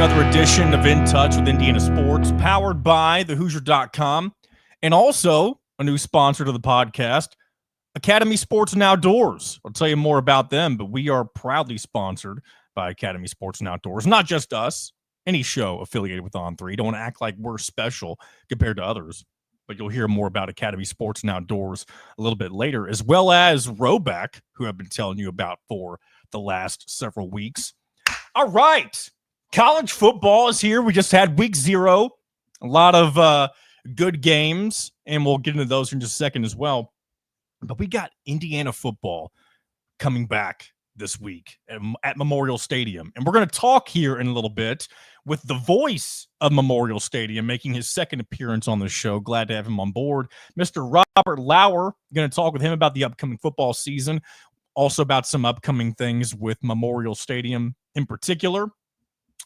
another edition of In Touch with Indiana Sports, powered by the Hoosier.com, and also a new sponsor to the podcast, Academy Sports and Outdoors. I'll tell you more about them, but we are proudly sponsored by Academy Sports and Outdoors. Not just us, any show affiliated with On3. Don't want to act like we're special compared to others, but you'll hear more about Academy Sports and Outdoors a little bit later, as well as Roback, who I've been telling you about for the last several weeks. All right. College football is here. We just had week 0. A lot of good games, and we'll get into those in just a second as well. But we got Indiana football coming back this week at Memorial Stadium. And we're going to talk here in a little bit with the voice of Memorial Stadium, making his second appearance on the show. Glad to have him on board. Mr. Robert Lauer, going to talk with him about the upcoming football season, also about some upcoming things with Memorial Stadium in particular.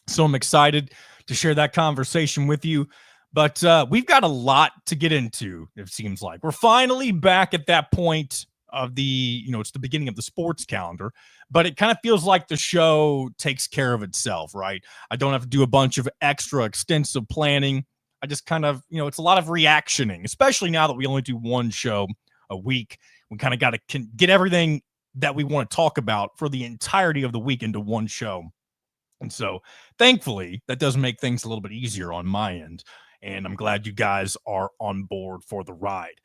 So I'm excited to share that conversation with you. But we've got a lot to get into, it seems like. We're finally back at that point of it's the beginning of the sports calendar, but it kind of feels like the show takes care of itself, right? I don't have to do a bunch of extra extensive planning. I just kind of, it's a lot of reactioning, especially now that we only do one show a week. We kind of got to get everything that we want to talk about for the entirety of the week into one show. And so, thankfully, that does make things a little bit easier on my end. And I'm glad you guys are on board for the ride.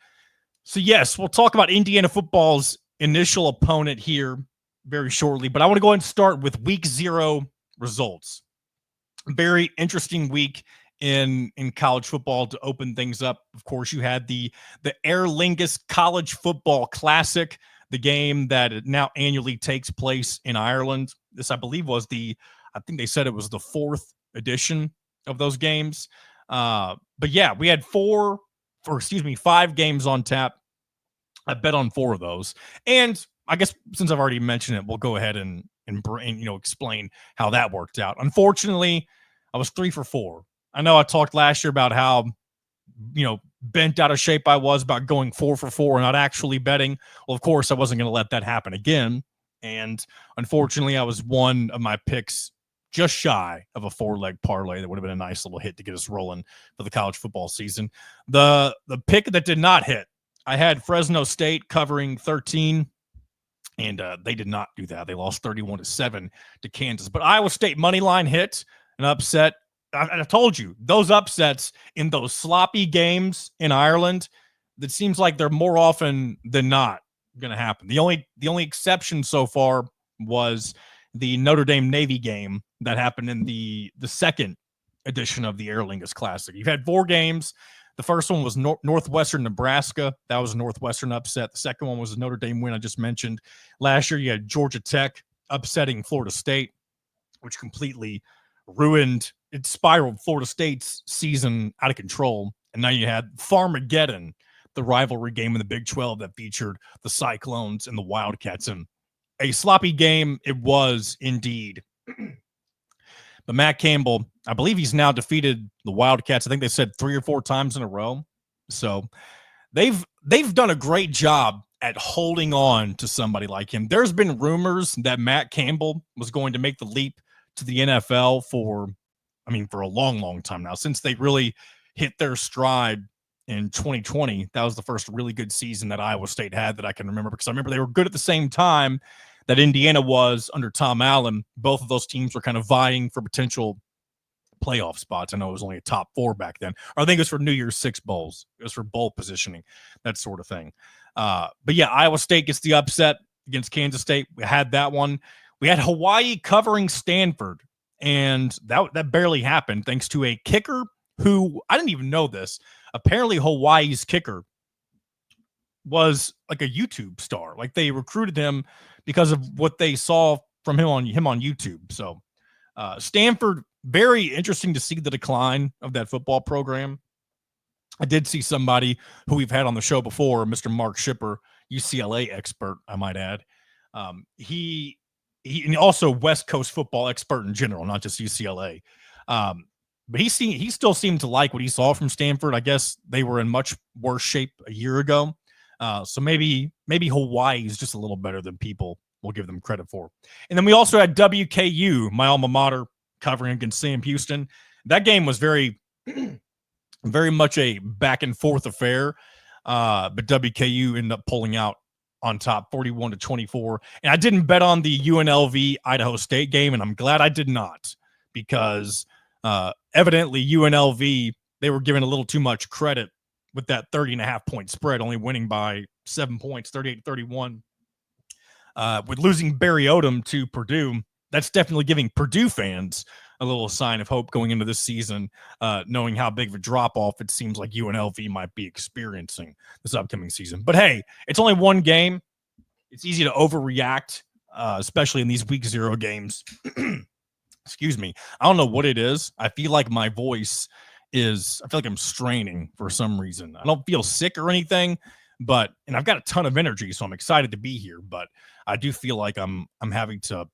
So, yes, we'll talk about Indiana football's initial opponent here very shortly. But I want to go ahead and start with week 0 results. Very interesting week in college football to open things up. Of course, you had the Aer Lingus College Football Classic, the game that now annually takes place in Ireland. This, I believe, was I think they said it was the 4th edition of those games. But yeah, we had 5 games on tap. I bet on 4 of those. And I guess since I've already mentioned it, we'll go ahead and explain how that worked out. Unfortunately, I was 3 for 4. I know I talked last year about how, bent out of shape I was about going 4 for 4 and not actually betting. Well, of course, I wasn't going to let that happen again. And unfortunately, I was one of my picks just shy of a 4-leg parlay. That would have been a nice little hit to get us rolling for the college football season. The pick that did not hit, I had Fresno State covering 13, and they did not do that. They lost 31-7 to Kansas. But Iowa State money line hit, an upset. I told you, those upsets in those sloppy games in Ireland, that seems like they're more often than not going to happen. The only exception so far was the Notre Dame Navy game that happened in the second edition of the Aer Lingus Classic. You've had 4 games. The first one was Northwestern Nebraska. That was a Northwestern upset. The second one was the Notre Dame win I just mentioned. Last year, you had Georgia Tech upsetting Florida State, which completely it spiraled Florida State's season out of control. And now you had Farmageddon, the rivalry game in the Big 12 that featured the Cyclones and the Wildcats. And a sloppy game it was indeed. But Matt Campbell, I believe he's now defeated the Wildcats. I think they said 3 or 4 times in a row. So they've done a great job at holding on to somebody like him. There's been rumors that Matt Campbell was going to make the leap to the NFL for a long, long time now, since they really hit their stride in 2020. That was the first really good season that Iowa State had that I can remember, because I remember they were good at the same time that Indiana was under Tom Allen. Both of those teams were kind of vying for potential playoff spots. I know it was only a top 4 back then. Or I think it was for New Year's 6 bowls. It was for bowl positioning, that sort of thing. But yeah, Iowa State gets the upset against Kansas State. We had that one. We had Hawaii covering Stanford, and that barely happened thanks to a kicker who, I didn't even know this. Apparently Hawaii's kicker was like a YouTube star. Like, they recruited him because of what they saw from him on YouTube. So Stanford, very interesting to see the decline of that football program. I did see somebody who we've had on the show before, Mr. Mark Shipper, UCLA expert, I might add. He and also West Coast football expert in general, not just UCLA. But he still seemed to like what he saw from Stanford. I guess they were in much worse shape a year ago. So maybe Hawaii is just a little better than people will give them credit for. And then we also had WKU, my alma mater, covering against Sam Houston. That game was very, very much a back and forth affair. But WKU ended up pulling out on top 41-24. And I didn't bet on the UNLV Idaho State game, and I'm glad I did not, because evidently UNLV, they were given a little too much credit with that 30.5 point spread, only winning by 7 points, 38-31. With losing Barry Odom to Purdue, that's definitely giving Purdue fans a little sign of hope going into this season, knowing how big of a drop-off it seems like UNLV might be experiencing this upcoming season. But hey, it's only one game. It's easy to overreact, especially in these week 0 games. Excuse me. I don't know what it is. I feel like my voice I feel like I'm straining for some reason. I don't feel sick or anything, and I've got a ton of energy, so I'm excited to be here, but I do feel like I'm having to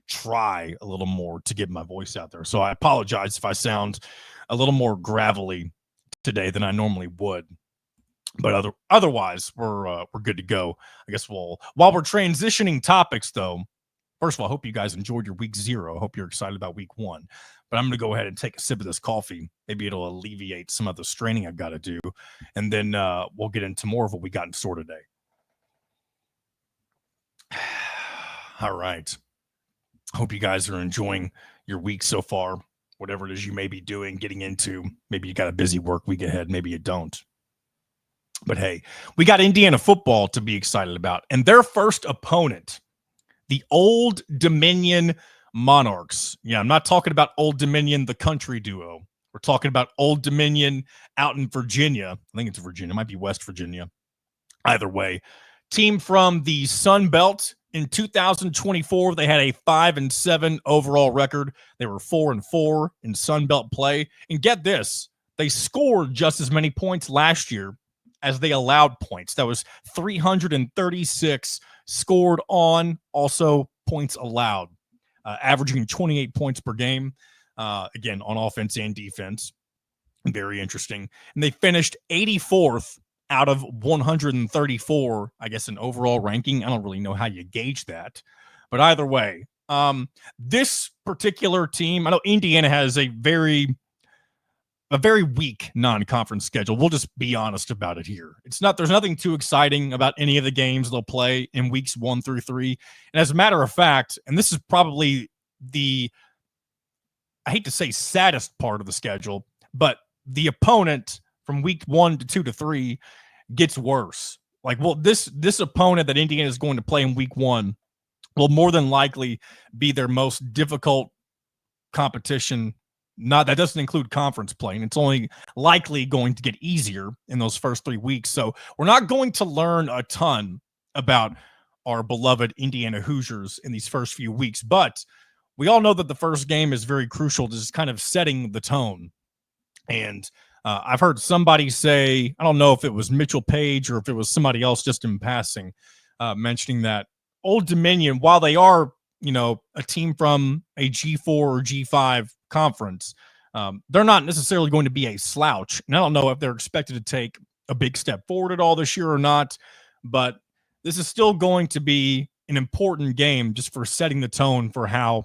try a little more to get my voice out there. So I apologize if I sound a little more gravelly today than I normally would. But otherwise, we're good to go. I guess while we're transitioning topics, though, first of all, I hope you guys enjoyed your week 0. I hope you're excited about week 1. But I'm going to go ahead and take a sip of this coffee. Maybe it'll alleviate some of the straining I've got to do. And then we'll get into more of what we got in store today. All right. Hope you guys are enjoying your week so far, whatever it is you may be doing, getting into. Maybe you got a busy work week ahead. Maybe you don't. But hey, we got Indiana football to be excited about. And their first opponent, the Old Dominion Monarchs. Yeah, I'm not talking about Old Dominion, the country duo. We're talking about Old Dominion out in Virginia. I think it's Virginia. It might be West Virginia. Either way, team from the Sun Belt. In 2024, they had a 5-7 overall record. They were 4-4 in Sun Belt play. And get this, they scored just as many points last year as they allowed points. That was 336 scored on, also points allowed, averaging 28 points per game, again, on offense and defense. Very interesting. And they finished 84th out of 134, I guess, in overall ranking. I don't really know how you gauge that. But either way, this particular team, I know Indiana has a very weak non-conference schedule. We'll just be honest about it here. There's nothing too exciting about any of the games they'll play in weeks 1 through 3. And as a matter of fact, and this is probably I hate to say saddest part of the schedule, but the opponent from week 1 to 2 to 3 gets worse. This opponent that Indiana is going to play in week 1 will more than likely be their most difficult competition. That doesn't include conference play, and it's only likely going to get easier in those first 3 weeks. So we're not going to learn a ton about our beloved Indiana Hoosiers in these first few weeks, but we all know that the first game is very crucial to just kind of setting the tone. And I've heard somebody say, I don't know if it was Mitchell Page or if it was somebody else just in passing, mentioning that Old Dominion, while they are, a team from a G4 or G5 conference, they're not necessarily going to be a slouch. And I don't know if they're expected to take a big step forward at all this year or not, but this is still going to be an important game just for setting the tone for how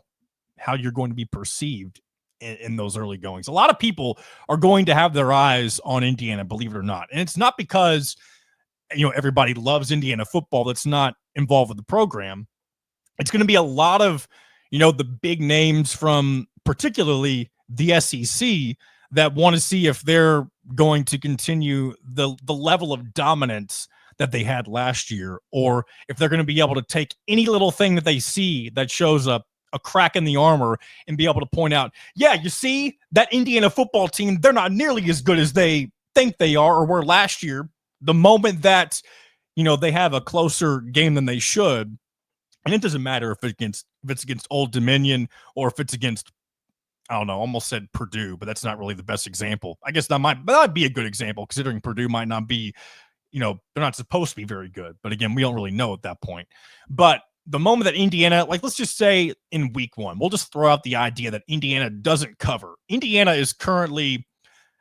you're going to be perceived in those early goings. A lot of people are going to have their eyes on Indiana, believe it or not. And it's not because, everybody loves Indiana football that's not involved with the program. It's going to be a lot of, the big names from particularly the SEC that want to see if they're going to continue the level of dominance that they had last year, or if they're going to be able to take any little thing that they see that shows up a crack in the armor and be able to point out, yeah, you see that Indiana football team, they're not nearly as good as they think they are or were last year. The moment that, they have a closer game than they should, and it doesn't matter if it's against Old Dominion or if it's against, I don't know, almost said Purdue, but that's not really the best example. I guess that might be a good example, considering Purdue might not be, they're not supposed to be very good. But again, we don't really know at that point. But the moment that Indiana, let's just say in week 1, we'll just throw out the idea that Indiana doesn't cover. Indiana is currently,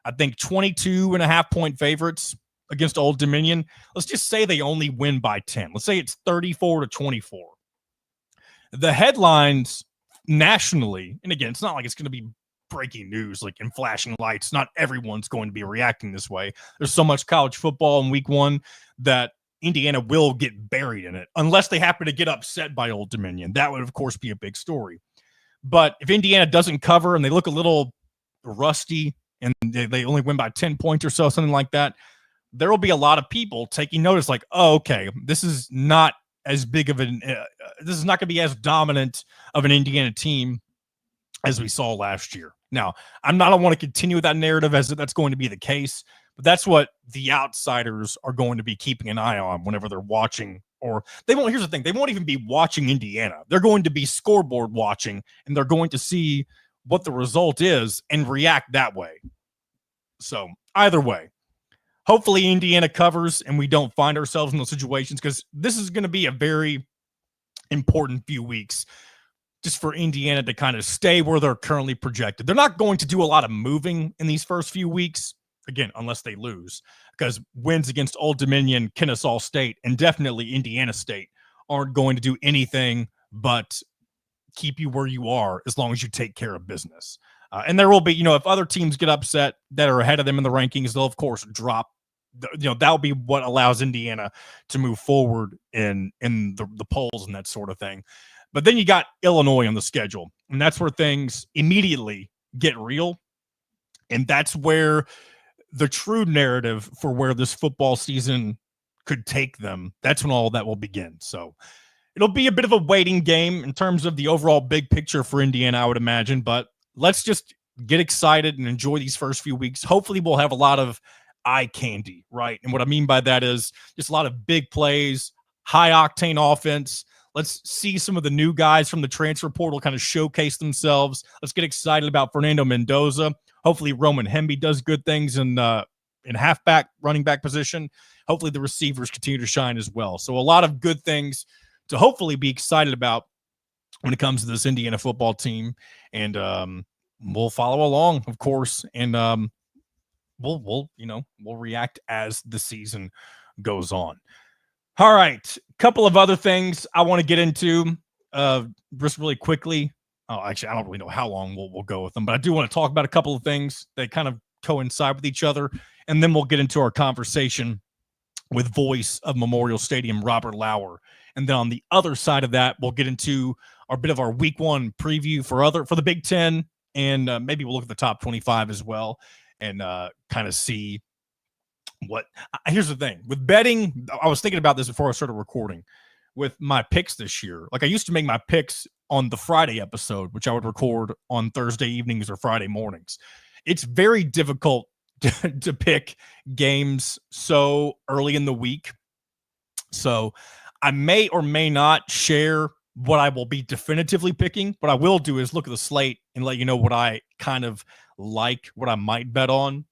I think, 22.5 point favorites against Old Dominion. Let's just say they only win by 10. Let's say it's 34-24. The headlines nationally, and again, it's not like it's going to be breaking news like in flashing lights. Not everyone's going to be reacting this way. There's so much college football in week one that Indiana will get buried in it unless they happen to get upset by Old Dominion. That would, of course, be a big story. But if Indiana doesn't cover and they look a little rusty and they only win by 10 points or so, something like that, there will be a lot of people taking notice like, oh, okay, this is not as big of an this is not going to be as dominant of an Indiana team as we saw last year. Now, I don't want to continue with that narrative as that's going to be the case, but that's what the outsiders are going to be keeping an eye on whenever they're watching. Or they won't. Here's the thing: they won't even be watching Indiana. They're going to be scoreboard watching, and they're going to see what the result is and react that way. So either way, hopefully Indiana covers and we don't find ourselves in those situations, because this is going to be a very important few weeks just for Indiana to kind of stay where they're currently projected. They're not going to do a lot of moving in these first few weeks, again, unless they lose, because wins against Old Dominion, Kennesaw State, and definitely Indiana State aren't going to do anything but keep you where you are as long as you take care of business. And there will be, if other teams get upset that are ahead of them in the rankings, they'll, of course, drop. That'll be what allows Indiana to move forward in the polls and that sort of thing. But then you got Illinois on the schedule, and that's where things immediately get real. And that's where the true narrative for where this football season could take them, that's when all that will begin. So it'll be a bit of a waiting game in terms of the overall big picture for Indiana, I would imagine. But let's just get excited and enjoy these first few weeks. Hopefully we'll have a lot of eye candy, right? And what I mean by that is just a lot of big plays, high-octane offense. Let's see some of the new guys from the transfer portal kind of showcase themselves. Let's get excited about Fernando Mendoza. Hopefully Roman Hemby does good things in halfback, running back position. Hopefully the receivers continue to shine as well. So a lot of good things to hopefully be excited about when it comes to this Indiana football team. And we'll follow along, of course, and we'll react as the season goes on. All right, couple of other things I want to get into just really quickly. Oh, actually, I don't really know how long we'll go with them, but I do want to talk about a couple of things that kind of coincide with each other, and then we'll get into our conversation with voice of Memorial Stadium, Robert Lauer. And then on the other side of that, we'll get into our bit of our week one preview for the Big Ten, and maybe we'll look at the top 25 as well and kind of see what. Here's the thing with betting. I was thinking about this before I started recording with my picks this year. Like I used to make my picks on the Friday episode, which I would record on Thursday evenings or Friday mornings. It's very difficult to pick games so early in the week. So I may or may not share what I will be definitively picking. What I will do is look at the slate and let you know what I kind of like, what I might bet on.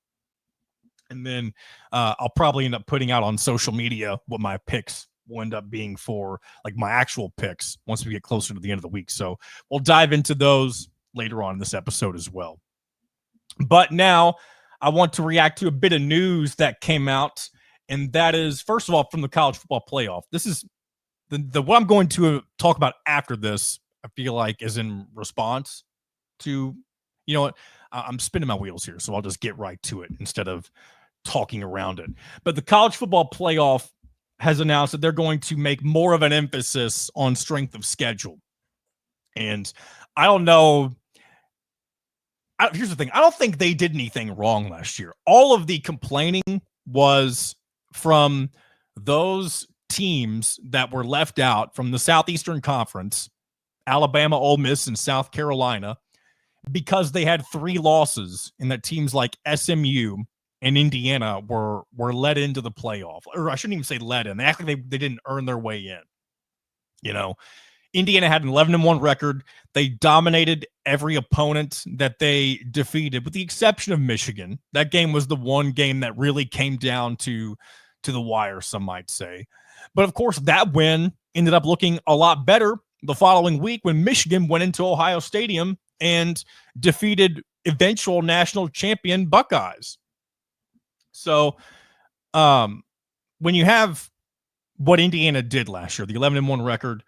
And then I'll probably end up putting out on social media what my picks will end up being for like my actual picks once we get closer to the end of the week. So we'll dive into those later on in this episode as well. But now I want to react to a bit of news that came out, and that is, first of all, from the college football playoff. This is the what I'm going to talk about after this, I feel like, is in response to, you know what, I'm spinning my wheels here, so I'll just get right to it instead of talking around it. But the college football playoff has announced that they're going to make more of an emphasis on strength of schedule. And I don't know. Here's the thing. I don't think they did anything wrong last year. All of the complaining was from those teams that were left out from the Southeastern Conference, Alabama, Ole Miss, and South Carolina, because they had 3 losses and that teams like SMU and Indiana were let into the playoff. Or I shouldn't even say let in. They actually they didn't earn their way in. You know, Indiana had an 11-1 record. They dominated every opponent that they defeated, with the exception of Michigan. That game was the one game that really came down to the wire, some might say. But of course, that win ended up looking a lot better the following week when Michigan went into Ohio Stadium and defeated eventual national champion Buckeyes. So when you have what Indiana did last year, the 11-1 record,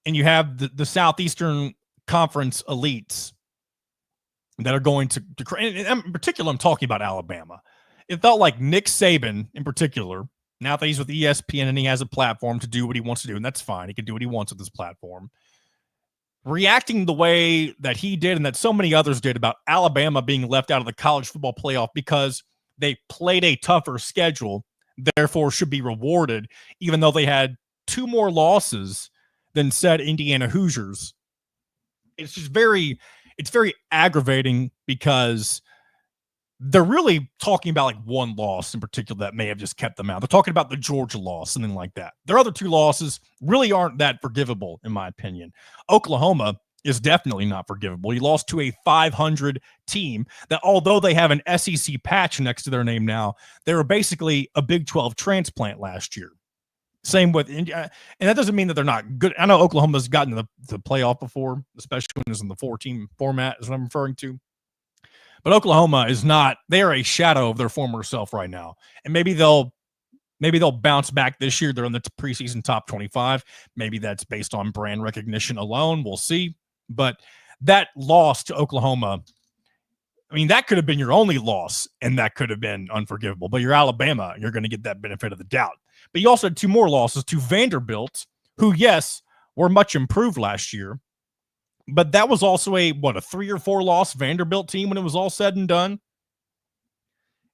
and you have the Southeastern conference elites that are going to and in particular, I'm talking about Alabama. It felt like Nick Saban in particular, now that he's with ESPN and he has a platform to do what he wants to do, and that's fine. He can do what he wants with this platform. Reacting the way that he did and that so many others did about Alabama being left out of the college football playoff because they played a tougher schedule, therefore should be rewarded, even though they had 2 more losses than said Indiana Hoosiers. It's just very aggravating because they're really talking about like one loss in particular that may have just kept them out. They're talking about the Georgia loss, something like that. Their other 2 losses really aren't that forgivable, in my opinion. Oklahoma is definitely not forgivable. You lost to a 500 team that, although they have an SEC patch next to their name now, they were basically a Big 12 transplant last year. Same with India. And that doesn't mean that they're not good. I know Oklahoma's gotten to the playoff before, especially when it's in the 4-team format, is what I'm referring to. But Oklahoma is not, they are a shadow of their former self right now. And maybe they'll bounce back this year. They're in the preseason top 25. Maybe that's based on brand recognition alone. We'll see. But that loss to Oklahoma, I mean, that could have been your only loss, and that could have been unforgivable. But you're Alabama, you're going to get that benefit of the doubt. But you also had 2 more losses to Vanderbilt, who, yes, were much improved last year. But that was also a 3 or 4 loss Vanderbilt team when it was all said and done.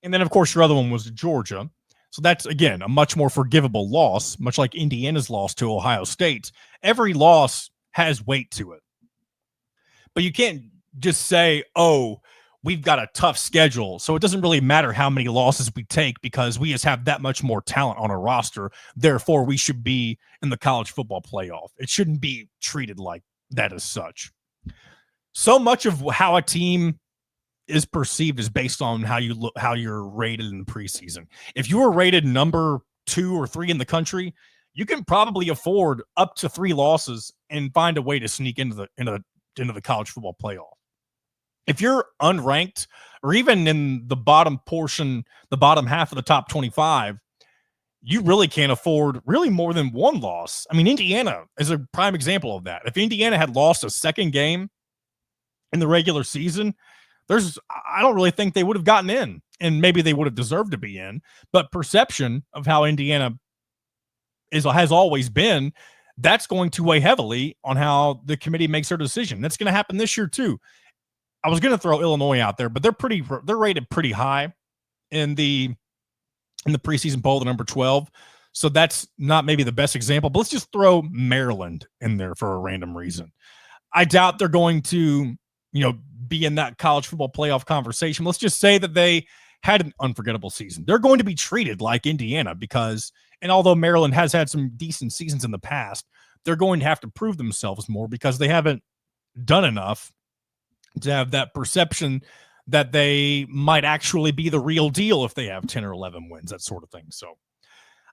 And then, of course, your other one was Georgia. So that's, again, a much more forgivable loss, much like Indiana's loss to Ohio State. Every loss has weight to it. But you can't just say, oh, we've got a tough schedule, so it doesn't really matter how many losses we take because we just have that much more talent on our roster. Therefore, we should be in the college football playoff. It shouldn't be treated like that as such. So much of how a team is perceived is based on how you look, how you're rated in the preseason. If you were rated number 2 or 3 in the country, you can probably afford up to 3 losses and find a way to sneak into the college football playoff. If you're unranked or even in the bottom portion, the bottom half of the top 25, you really can't afford really more than 1 loss. I mean, Indiana is a prime example of that. If Indiana had lost a second game in the regular season, I don't really think they would have gotten in, and maybe they would have deserved to be in. But perception of how Indiana has always been, that's going to weigh heavily on how the committee makes their decision. That's going to happen this year too. I was going to throw Illinois out there, but they're rated pretty high in the preseason poll, the number 12. So that's not maybe the best example, but let's just throw Maryland in there for a random reason. I doubt they're going to, be in that college football playoff conversation. Let's just say that they had an unforgettable season. They're going to be treated like Indiana because, and although Maryland has had some decent seasons in the past, they're going to have to prove themselves more because they haven't done enough to have that perception that they might actually be the real deal if they have 10 or 11 wins, that sort of thing. So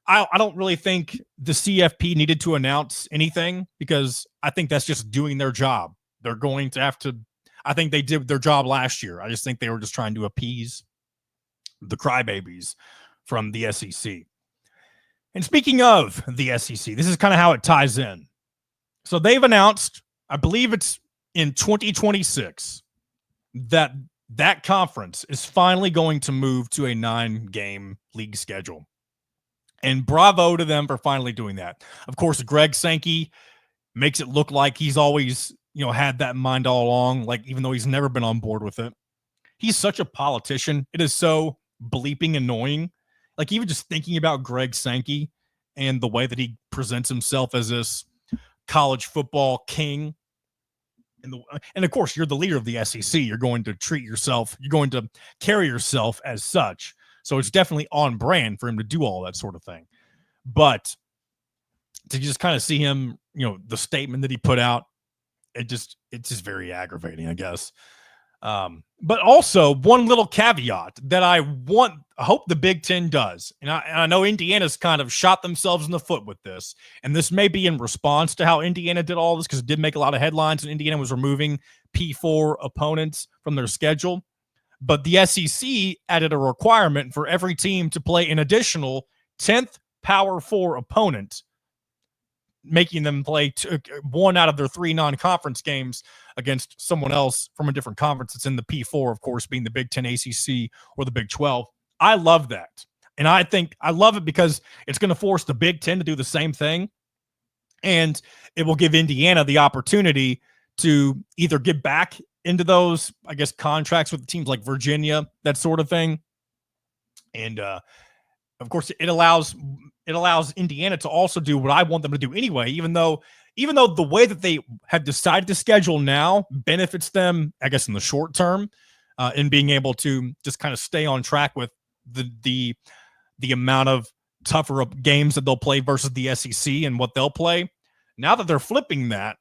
I don't really think the CFP needed to announce anything because I think that's just doing their job. They're going to have to, I think they did their job last year. I just think they were just trying to appease the crybabies from the SEC. And speaking of the SEC, this is kind of how it ties in. So they've announced, I believe it's in 2026, that conference is finally going to move to a 9-game league schedule. And bravo to them for finally doing that. Of course, Greg Sankey makes it look like he's always, had that in mind all along, like even though he's never been on board with it. He's such a politician. It is so bleeping annoying. Like even just thinking about Greg Sankey and the way that he presents himself as this college football king. And of course, you're the leader of the SEC. You're going to treat yourself, you're going to carry yourself as such. So it's definitely on brand for him to do all that sort of thing. But to just kind of see him, the statement that he put out, it's just very aggravating, I guess. But also one little caveat that I hope the Big Ten does. And I know Indiana's kind of shot themselves in the foot with this. And this may be in response to how Indiana did all this because it did make a lot of headlines and Indiana was removing P4 opponents from their schedule. But the SEC added a requirement for every team to play an additional 10th Power 4 opponent making them play one out of their 3 non-conference games against someone else from a different conference. It's in the P4, of course, being the Big 10, ACC, or the Big 12. I love that. And I think I love it because it's going to force the Big 10 to do the same thing. And it will give Indiana the opportunity to either get back into those, I guess, contracts with teams like Virginia, that sort of thing. And of course, it allows Indiana to also do what I want them to do anyway, even though the way that they have decided to schedule now benefits them, I guess, in the short term, in being able to just kind of stay on track with the amount of tougher games that they'll play versus the SEC and what they'll play. Now that they're flipping that,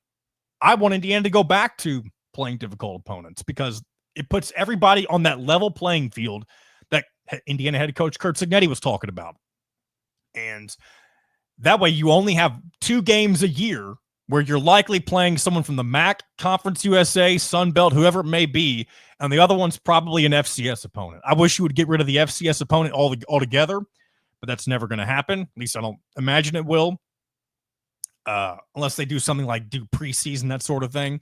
I want Indiana to go back to playing difficult opponents because it puts everybody on that level playing field that Indiana head coach Curt Cignetti was talking about. And that way you only have 2 games a year where you're likely playing someone from the MAC, Conference USA, Sun Belt, whoever it may be, and the other one's probably an FCS opponent. I wish you would get rid of the FCS opponent altogether, but that's never going to happen. At least I don't imagine it will, unless they do something like do preseason, that sort of thing.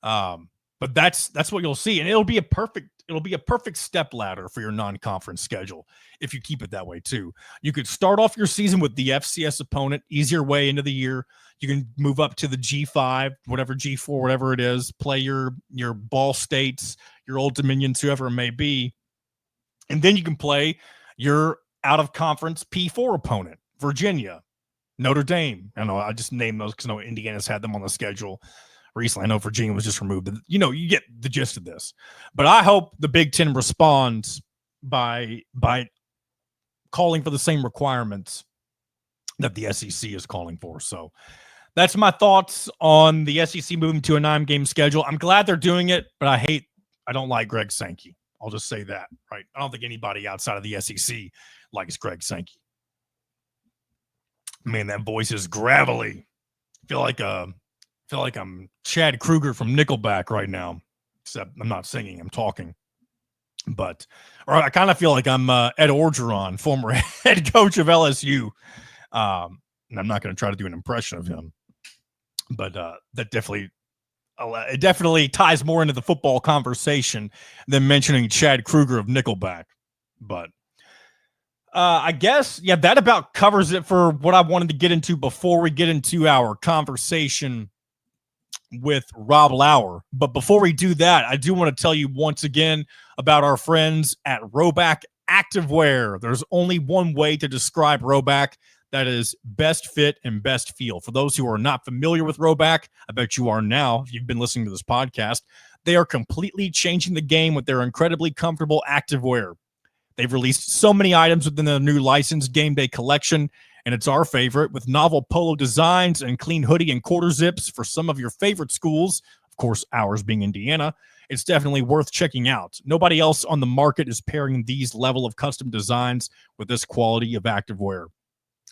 But that's what you'll see, and it'll be a perfect step ladder for your non-conference schedule if you keep it that way too. You could start off your season with the FCS opponent, easier way into the year. You can move up to the G5, whatever G4, whatever it is, play your Ball States, your Old Dominions, whoever it may be, and then you can play your out-of-conference P4 opponent, Virginia, Notre Dame. I know I just named those because I know Indiana's had them on the schedule recently. I know Virginia was just removed. You get the gist of this. But I hope the Big Ten responds by calling for the same requirements that the SEC is calling for. So that's my thoughts on the SEC moving to a 9-game schedule. I'm glad they're doing it, but I don't like Greg Sankey. I'll just say that, right? I don't think anybody outside of the SEC likes Greg Sankey. Man, that voice is gravelly. I feel like I'm Chad Kruger from Nickelback right now, except I'm not singing, I'm talking. Or I kind of feel like I'm Ed Orgeron, former head coach of LSU. And I'm not going to try to do an impression of him, but that definitely ties more into the football conversation than mentioning Chad Kruger of Nickelback. But I guess, yeah, that about covers it for what I wanted to get into before we get into our conversation with Rob Lauer. But before we do that, I do want to tell you once again about our friends at Roback Activewear. There's only one way to describe Roback. That is best fit and best feel. For those who are not familiar with Roback, I bet you are now if you've been listening to this podcast. They are completely changing the game with their incredibly comfortable activewear. They've released so many items within their new licensed game day collection, and it's our favorite with novel polo designs and clean hoodie and quarter zips for some of your favorite schools, of course, ours being Indiana. It's definitely worth checking out. Nobody else on the market is pairing these level of custom designs with this quality of activewear.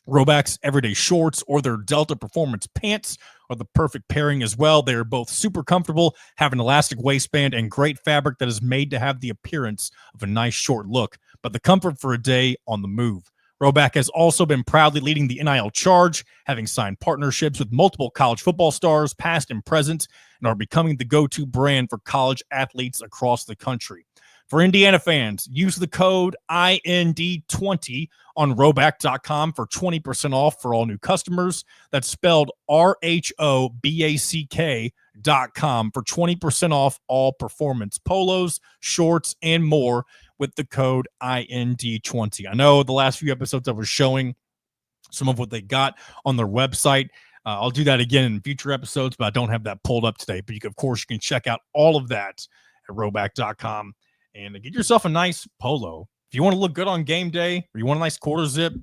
Roback's everyday shorts or their Delta Performance pants are the perfect pairing as well. They are both super comfortable, have an elastic waistband, and great fabric that is made to have the appearance of a nice short look, but the comfort for a day on the move. Roback has also been proudly leading the NIL charge, having signed partnerships with multiple college football stars, past and present, and are becoming the go-to brand for college athletes across the country. For Indiana fans, use the code IND20 on Roback.com for 20% off for all new customers. That's spelled RHOBACK.com for 20% off all performance polos, shorts, and more with the code IND20. I know the last few episodes I was showing some of what they got on their website. I'll do that again in future episodes, but I don't have that pulled up today. But of course, you can check out all of that at Roback.com. And get yourself a nice polo. If you want to look good on game day or you want a nice quarter zip,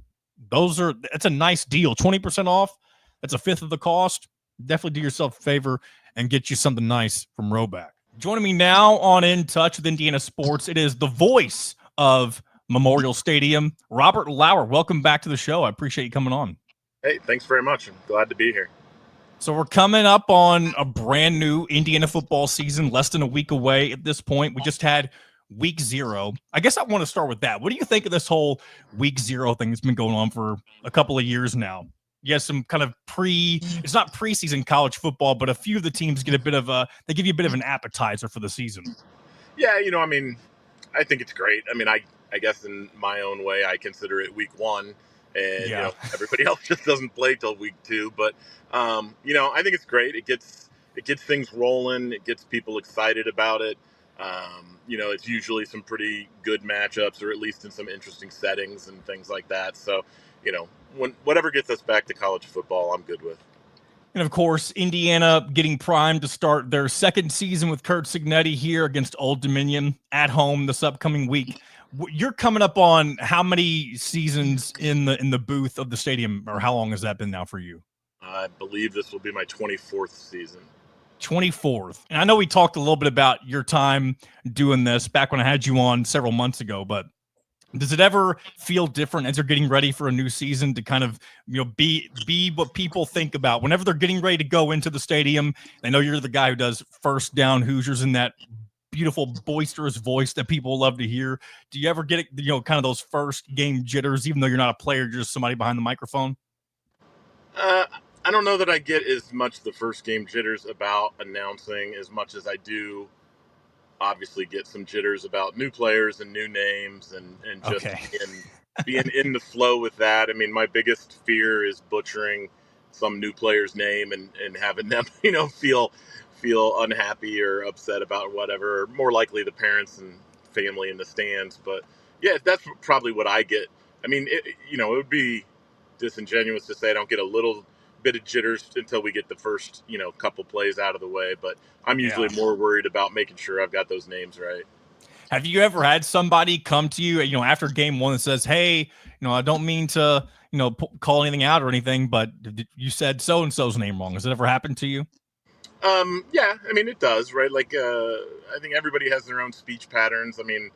that's a nice deal. 20% off. That's a fifth of the cost. Definitely do yourself a favor and get you something nice from Roback. Joining me now on In Touch with Indiana Sports, it is the voice of Memorial Stadium, Robert Lauer. Welcome back to the show. I appreciate you coming on. Hey, thanks very much. I'm glad to be here. So we're coming up on a brand new Indiana football season, less than a week away at this point. We just had week 0. I guess I want to start with that. What do you think of this whole week 0 thing that's been going on for a couple of years now? you have some kind of it's not preseason college football, but a few of the teams get they give you a bit of an appetizer for the season. Yeah, I mean, I think it's great. I mean, I guess in my own way, I consider it week one, and everybody else just doesn't play till week two. But I think it's great. It gets things rolling. It gets people excited about it. It's usually some pretty good matchups, or at least in some interesting settings and things like that. So, whatever gets us back to college football, I'm good with. And of course, Indiana getting primed to start their second season with Curt Cignetti here against Old Dominion at home this upcoming week. You're coming up on how many seasons in the booth of the stadium, or how long has that been now for you? I believe this will be my 24th season. 24th. And I know we talked a little bit about your time doing this back when I had you on several months ago, but does it ever feel different as you're getting ready for a new season to kind of, be what people think about whenever they're getting ready to go into the stadium? I know you're the guy who does first down Hoosiers in that beautiful boisterous voice that people love to hear. Do you ever get kind of those first game jitters, even though you're not a player, you're just somebody behind the microphone? I don't know that I get as much the first game jitters about announcing as much as I do obviously get some jitters about new players and new names and just being in the flow with that. I mean, my biggest fear is butchering some new player's name and having them, feel unhappy or upset about whatever. Or more likely the parents and family in the stands. But yeah, that's probably what I get. I mean, it would be disingenuous to say I don't get a little bit of jitters until we get the first, couple plays out of the way. But I'm usually more worried about making sure I've got those names right. Have you ever had somebody come to you, after game one that says, "Hey, I don't mean to, call anything out or anything, but you said so and so's name wrong"? Has it ever happened to you? Yeah, I mean, it does, right? Like, I think everybody has their own speech patterns. I mean,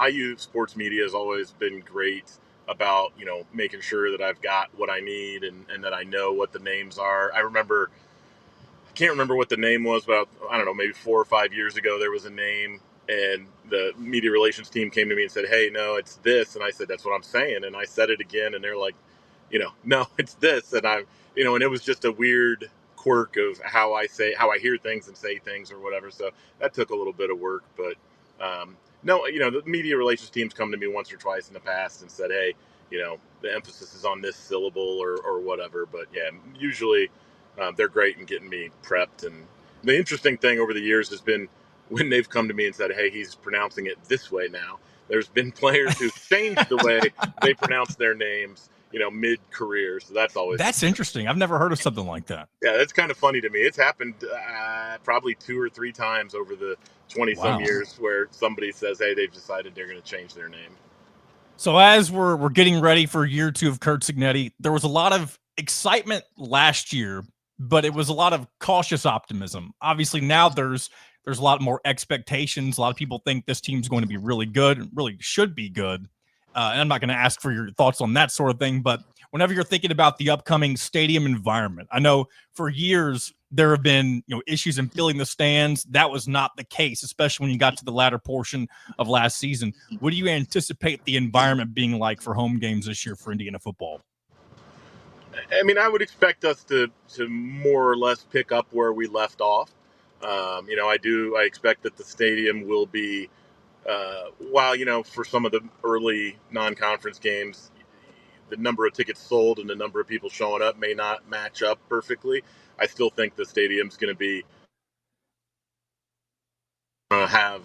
IU sports media has always been great about, making sure that I've got what I need and that I know what the names are. I can't remember what the name was, but I don't know, maybe 4 or 5 years ago, there was a name and the media relations team came to me and said, "Hey, no, it's this." And I said, "That's what I'm saying." And I said it again and they're like, "No, it's this." And and it was just a weird quirk of how I hear things and say things or whatever. So that took a little bit of work, but no, the media relations teams come to me once or twice in the past and said, "Hey, the emphasis is on this syllable or whatever." But yeah, usually they're great in getting me prepped. And the interesting thing over the years has been when they've come to me and said, "Hey, he's pronouncing it this way now." There's been players who've changed the way they pronounce their names, mid-career. So that's interesting. I've never heard of something like that. Yeah, that's kind of funny to me. It's happened probably 2 or 3 times over the 20-some years where somebody says, "Hey, they've decided they're going to change their name." So as we're getting ready for year 2 of Curt Cignetti, there was a lot of excitement last year, but it was a lot of cautious optimism. Obviously, now there's a lot more expectations. A lot of people think this team's going to be really good, and really should be good. And I'm not going to ask for your thoughts on that sort of thing, but whenever you're thinking about the upcoming stadium environment, I know for years there have been issues in filling the stands. That was not the case, especially when you got to the latter portion of last season. What do you anticipate the environment being like for home games this year for Indiana football? I mean, I would expect us to more or less pick up where we left off. I expect that the stadium will be, while, for some of the early non-conference games, the number of tickets sold and the number of people showing up may not match up perfectly. I still think the stadium's going to be I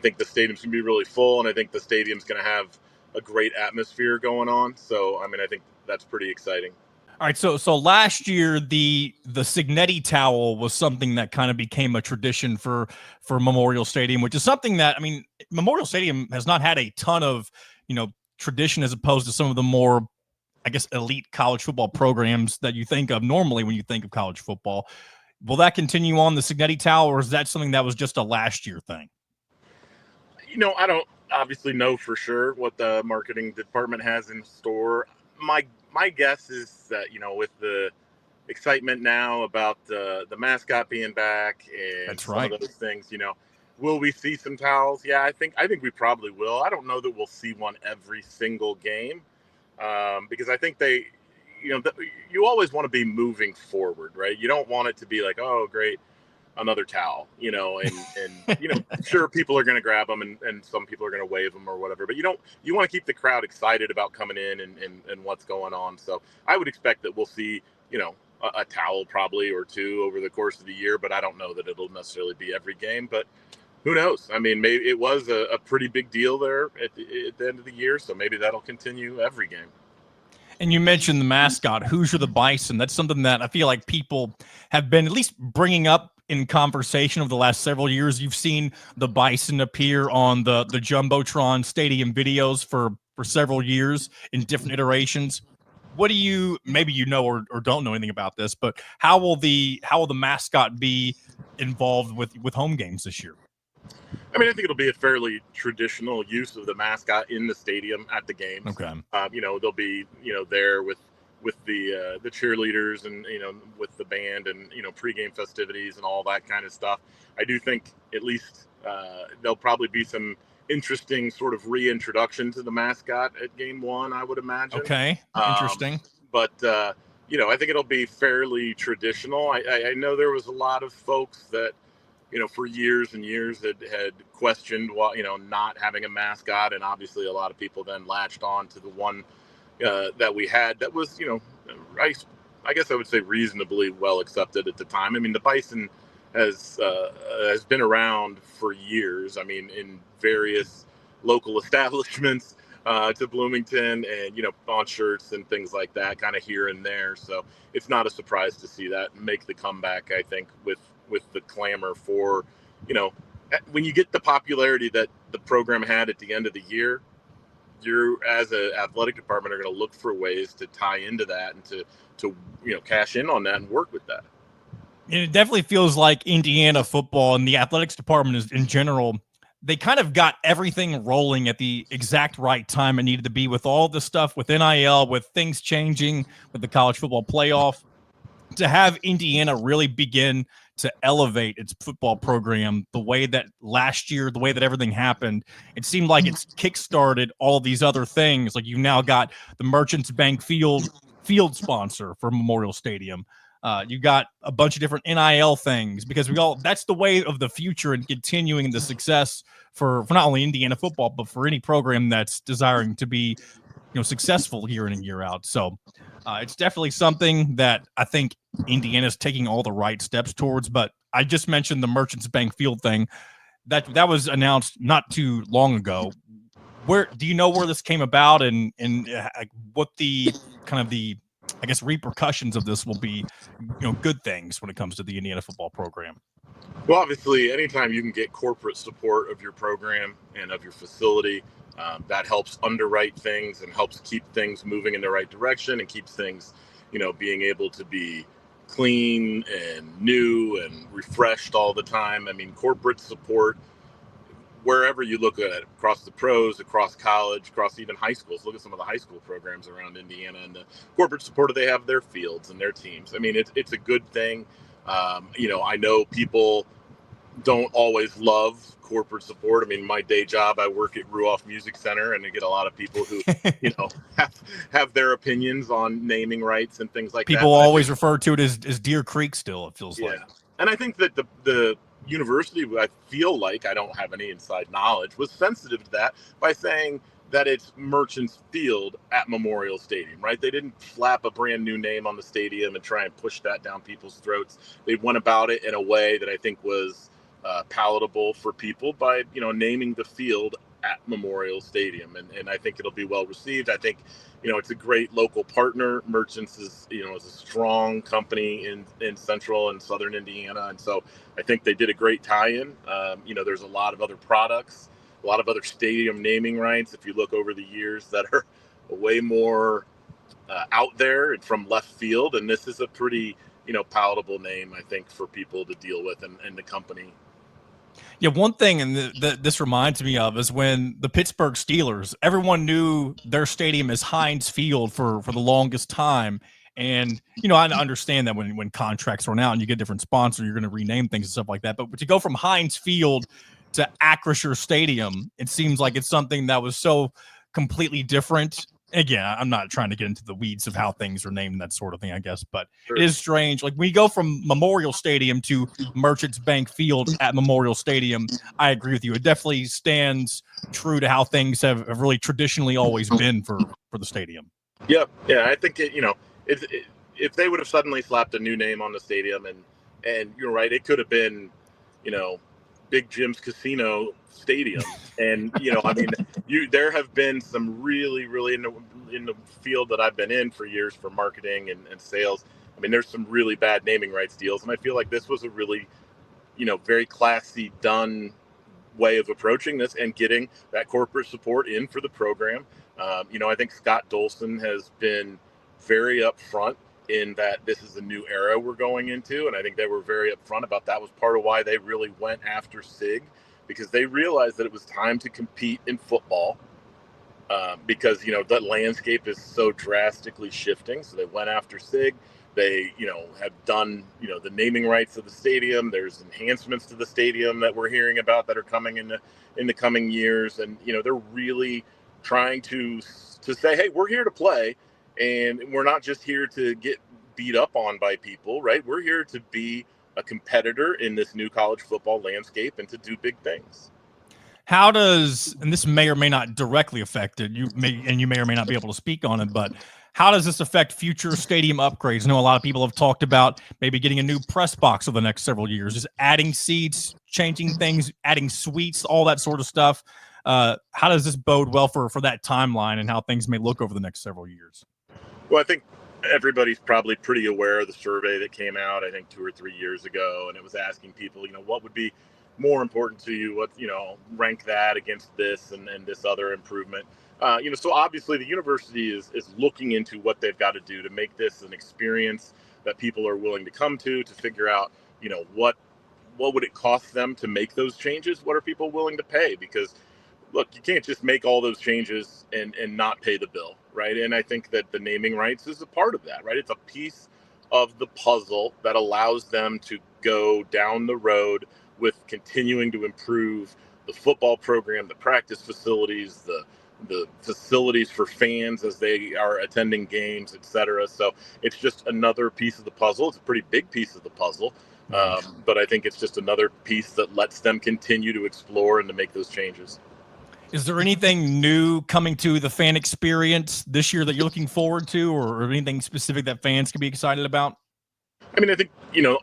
think the stadium's going to be really full, and I think the stadium's going to have a great atmosphere going on. So, I mean, I think that's pretty exciting. All right, so last year the Cignetti towel was something that kind of became a tradition for Memorial Stadium, which is something that, I mean, Memorial Stadium has not had a ton of tradition as opposed to some of the more, I guess, elite college football programs that you think of normally when you think of college football. Will that continue on the Cignetti towel, or is that something that was just a last year thing? I don't obviously know for sure what the marketing department has in store. My guess is that with the excitement now about the mascot being back and some of those things, will we see some towels? Yeah, I think we probably will. I don't know that we'll see one every single game because I think they, you always want to be moving forward, right? You don't want it to be like, oh, great, another towel, and sure, people are going to grab them, and some people are going to wave them or whatever, but you want to keep the crowd excited about coming in and what's going on. So I would expect that we'll see, a towel probably or two over the course of the year, but I don't know that it'll necessarily be every game, but who knows? I mean, maybe it was a pretty big deal there at the end of the year, so maybe that'll continue every game. And you mentioned the mascot, Hoosier the Bison. That's something that I feel like people have been at least bringing up in conversation over the last several years. You've seen the Bison appear on the Jumbotron Stadium videos for several years in different iterations. What do you, maybe or don't know anything about this, but how will the mascot be involved with home games this year? I mean, I think it'll be a fairly traditional use of the mascot in the stadium at the games. Okay. They'll be, there with the cheerleaders and, with the band and, pregame festivities and all that kind of stuff. I do think at least there'll probably be some interesting sort of reintroduction to the mascot at game one, I would imagine. Okay. Interesting. But I think it'll be fairly traditional. I know there was a lot of folks that, for years and years had questioned not having a mascot. And obviously a lot of people then latched on to the one that we had that was, I guess I would say reasonably well accepted at the time. I mean, the Bison has been around for years. I mean, in various local establishments to Bloomington and, on shirts and things like that, kind of here and there. So it's not a surprise to see that make the comeback, I think, with the clamor for, when you get the popularity that the program had at the end of the year, you're, as an athletic department, are going to look for ways to tie into that and to cash in on that and work with that. And it definitely feels like Indiana football and the athletics department is, in general, they kind of got everything rolling at the exact right time it needed to be, with all the stuff with NIL, with things changing, with the college football playoff, to have Indiana really begin to elevate its football program the way that last year, the way that everything happened. It seemed like it's kickstarted all these other things. Like, you've now got the Merchants Bank field sponsor for Memorial Stadium. You got a bunch of different NIL things, because that's the way of the future and continuing the success for not only Indiana football, but for any program that's desiring to be, successful year in and year out. So it's definitely something that I think Indiana's taking all the right steps towards. But I just mentioned the Merchants Bank field thing that was announced not too long ago. Where do you know where this came about and what the kind of the, I guess, repercussions of this will be, good things when it comes to the Indiana football program? Well, obviously, anytime you can get corporate support of your program and of your facility, that helps underwrite things and helps keep things moving in the right direction and keeps things, being able to be clean and new and refreshed all the time. I mean, corporate support, wherever you look at it, across the pros, across college, across even high schools. Look at some of the high school programs around Indiana and the corporate support that they have their fields and their teams. I mean, it's a good thing. I know people don't always love corporate support. I mean, my day job, I work at Ruoff Music Center, and I get a lot of people who, have their opinions on naming rights and things like that. People always refer to it as Deer Creek still, it feels like. And I think that the university, I feel like, I don't have any inside knowledge, was sensitive to that by saying that it's Merchants Field at Memorial Stadium, right? They didn't slap a brand new name on the stadium and try and push that down people's throats. They went about it in a way that I think was palatable for people by, naming the field at Memorial Stadium. And I think it'll be well received. I think, it's a great local partner. Merchants is a strong company in central and southern Indiana. And so I think they did a great tie-in. There's a lot of other products, a lot of other stadium naming rights, if you look over the years, that are way more out there and from left field. And this is a pretty, palatable name, I think, for people to deal with and the company. Yeah, one thing, and this reminds me of, is when the Pittsburgh Steelers, everyone knew their stadium as Heinz Field for the longest time. And, I understand that when contracts run out and you get a different sponsor, you're going to rename things and stuff like that. But to go from Heinz Field to Acrisure Stadium, it seems like it's something that was so completely different again, I'm not trying to get into the weeds of how things are named and that sort of thing, I guess, but Sure. it is strange. Like, when you go from Memorial Stadium to Merchants Bank Field at Memorial Stadium, I agree with you. It definitely stands true to how things have really traditionally always been for the stadium. Yeah, I think if they would have suddenly slapped a new name on the stadium, and you're right, it could have been, Big Jim's Casino Stadium, and I mean, there have been some really, really in the field that I've been in for years for marketing and sales. I mean, there's some really bad naming rights deals, and I feel like this was a really, very classy done way of approaching this and getting that corporate support in for the program. I think Scott Dolson has been very upfront in that this is a new era we're going into, and I think they were very upfront about that. Was part of why they really went after SIG, because they realized that it was time to compete in football, because the landscape is so drastically shifting. So they went after SIG. They have done the naming rights of the stadium. There's enhancements to the stadium that we're hearing about that are coming in the coming years, and they're really trying to say, hey, we're here to play, and we're not just here to get beat up on by people, right? We're here to be a competitor in this new college football landscape and to do big things. How does, and this may or may not directly affect it, you may or may not be able to speak on it, but how does this affect future stadium upgrades? I know a lot of people have talked about maybe getting a new press box over the next several years, just adding seats, changing things, adding suites, all that sort of stuff. How does this bode well for that timeline and how things may look over the next several years? Well, I think everybody's probably pretty aware of the survey that came out, I think 2 or 3 years ago, and it was asking people, what would be more important to you? What, rank that against this and this other improvement. So obviously the university is looking into what they've got to do to make this an experience that people are willing to come to figure out, what would it cost them to make those changes? What are people willing to pay? Because look, you can't just make all those changes and not pay the bill, right? And I think that the naming rights is a part of that, right? It's a piece of the puzzle that allows them to go down the road with continuing to improve the football program, the practice facilities, the facilities for fans as they are attending games, et cetera. So it's just another piece of the puzzle. It's a pretty big piece of the puzzle. But I think it's just another piece that lets them continue to explore and to make those changes. Is there anything new coming to the fan experience this year that you're looking forward to, or anything specific that fans can be excited about? I mean, I think,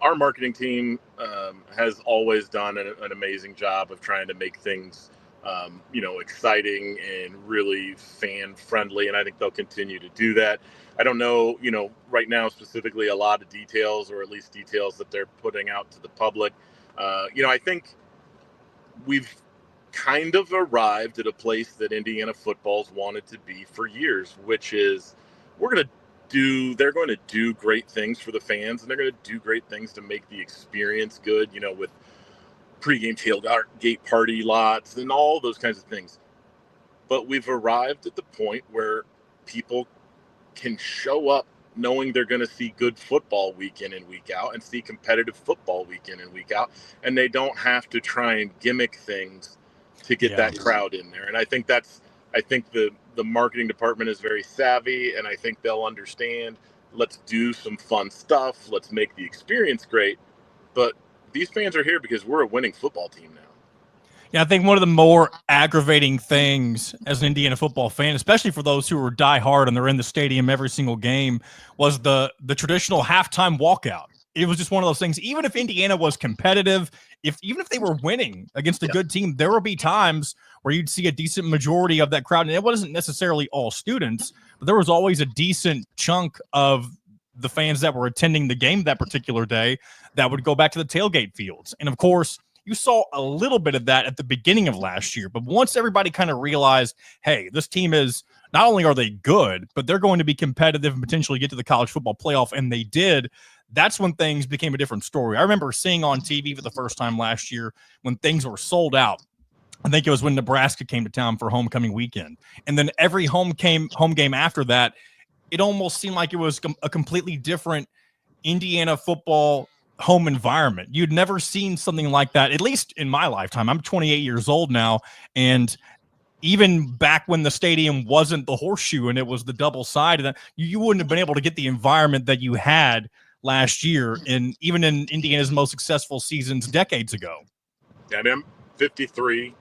our marketing team has always done an amazing job of trying to make things, exciting and really fan friendly. And I think they'll continue to do that. I don't know, right now specifically a lot of details, or at least details that they're putting out to the public. I think we've kind of arrived at a place that Indiana football's wanted to be for years, which is they're going to do great things for the fans, and they're going to do great things to make the experience good, with pregame tailgate party lots and all those kinds of things. But we've arrived at the point where people can show up knowing they're going to see good football week in and week out, and see competitive football week in and week out, and they don't have to try and gimmick things to get that crowd in there. And I think the marketing department is very savvy, and I think they'll understand, let's do some fun stuff, let's make the experience great, but these fans are here because we're a winning football team now. Yeah, I think one of the more aggravating things as an Indiana football fan, especially for those who are diehard and they're in the stadium every single game, was the traditional halftime walkout. It was just one of those things. Even if Indiana was competitive, even if they were winning against a good team, there would be times where you'd see a decent majority of that crowd, and it wasn't necessarily all students, but there was always a decent chunk of the fans that were attending the game that particular day that would go back to the tailgate fields. And of course, you saw a little bit of that at the beginning of last year, but once everybody kind of realized, hey, this team is, not only are they good, but they're going to be competitive and potentially get to the college football playoff, and they did, that's when things became a different story. I remember seeing on TV for the first time last year when things were sold out. I think it was when Nebraska came to town for homecoming weekend. And then every home game after that, it almost seemed like it was a completely different Indiana football home environment. You'd never seen something like that, at least in my lifetime. I'm 28 years old now, and even back when the stadium wasn't the Horseshoe and it was the double sided, you wouldn't have been able to get the environment that you had last year, and even in Indiana's most successful seasons decades ago. Yeah, I mean, I'm 53.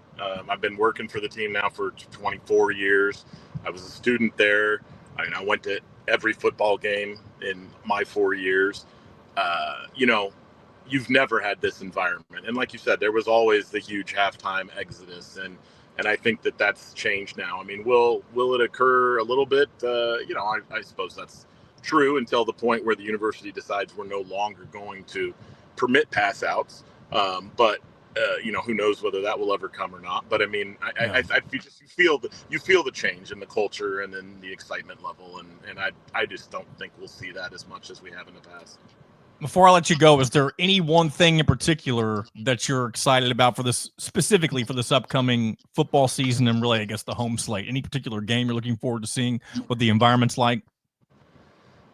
I've been working for the team now for 24 years. I was a student there. I mean, I went to every football game in my 4 years. You know, you've never had this environment, and like you said, there was always the huge halftime exodus, and I think that that's changed now. I mean, will it occur a little bit? You know, I suppose that's true until the point where the university decides we're no longer going to permit pass outs. But you know, who knows whether that will ever come or not. But I mean, I you feel the change in the culture and then the excitement level, and I just don't think we'll see that as much as we have in the past. Before I let you go, is there any one thing in particular that you're excited about for this, specifically for this upcoming football season and really, I guess, the home slate? Any particular game you're looking forward to seeing, what the environment's like?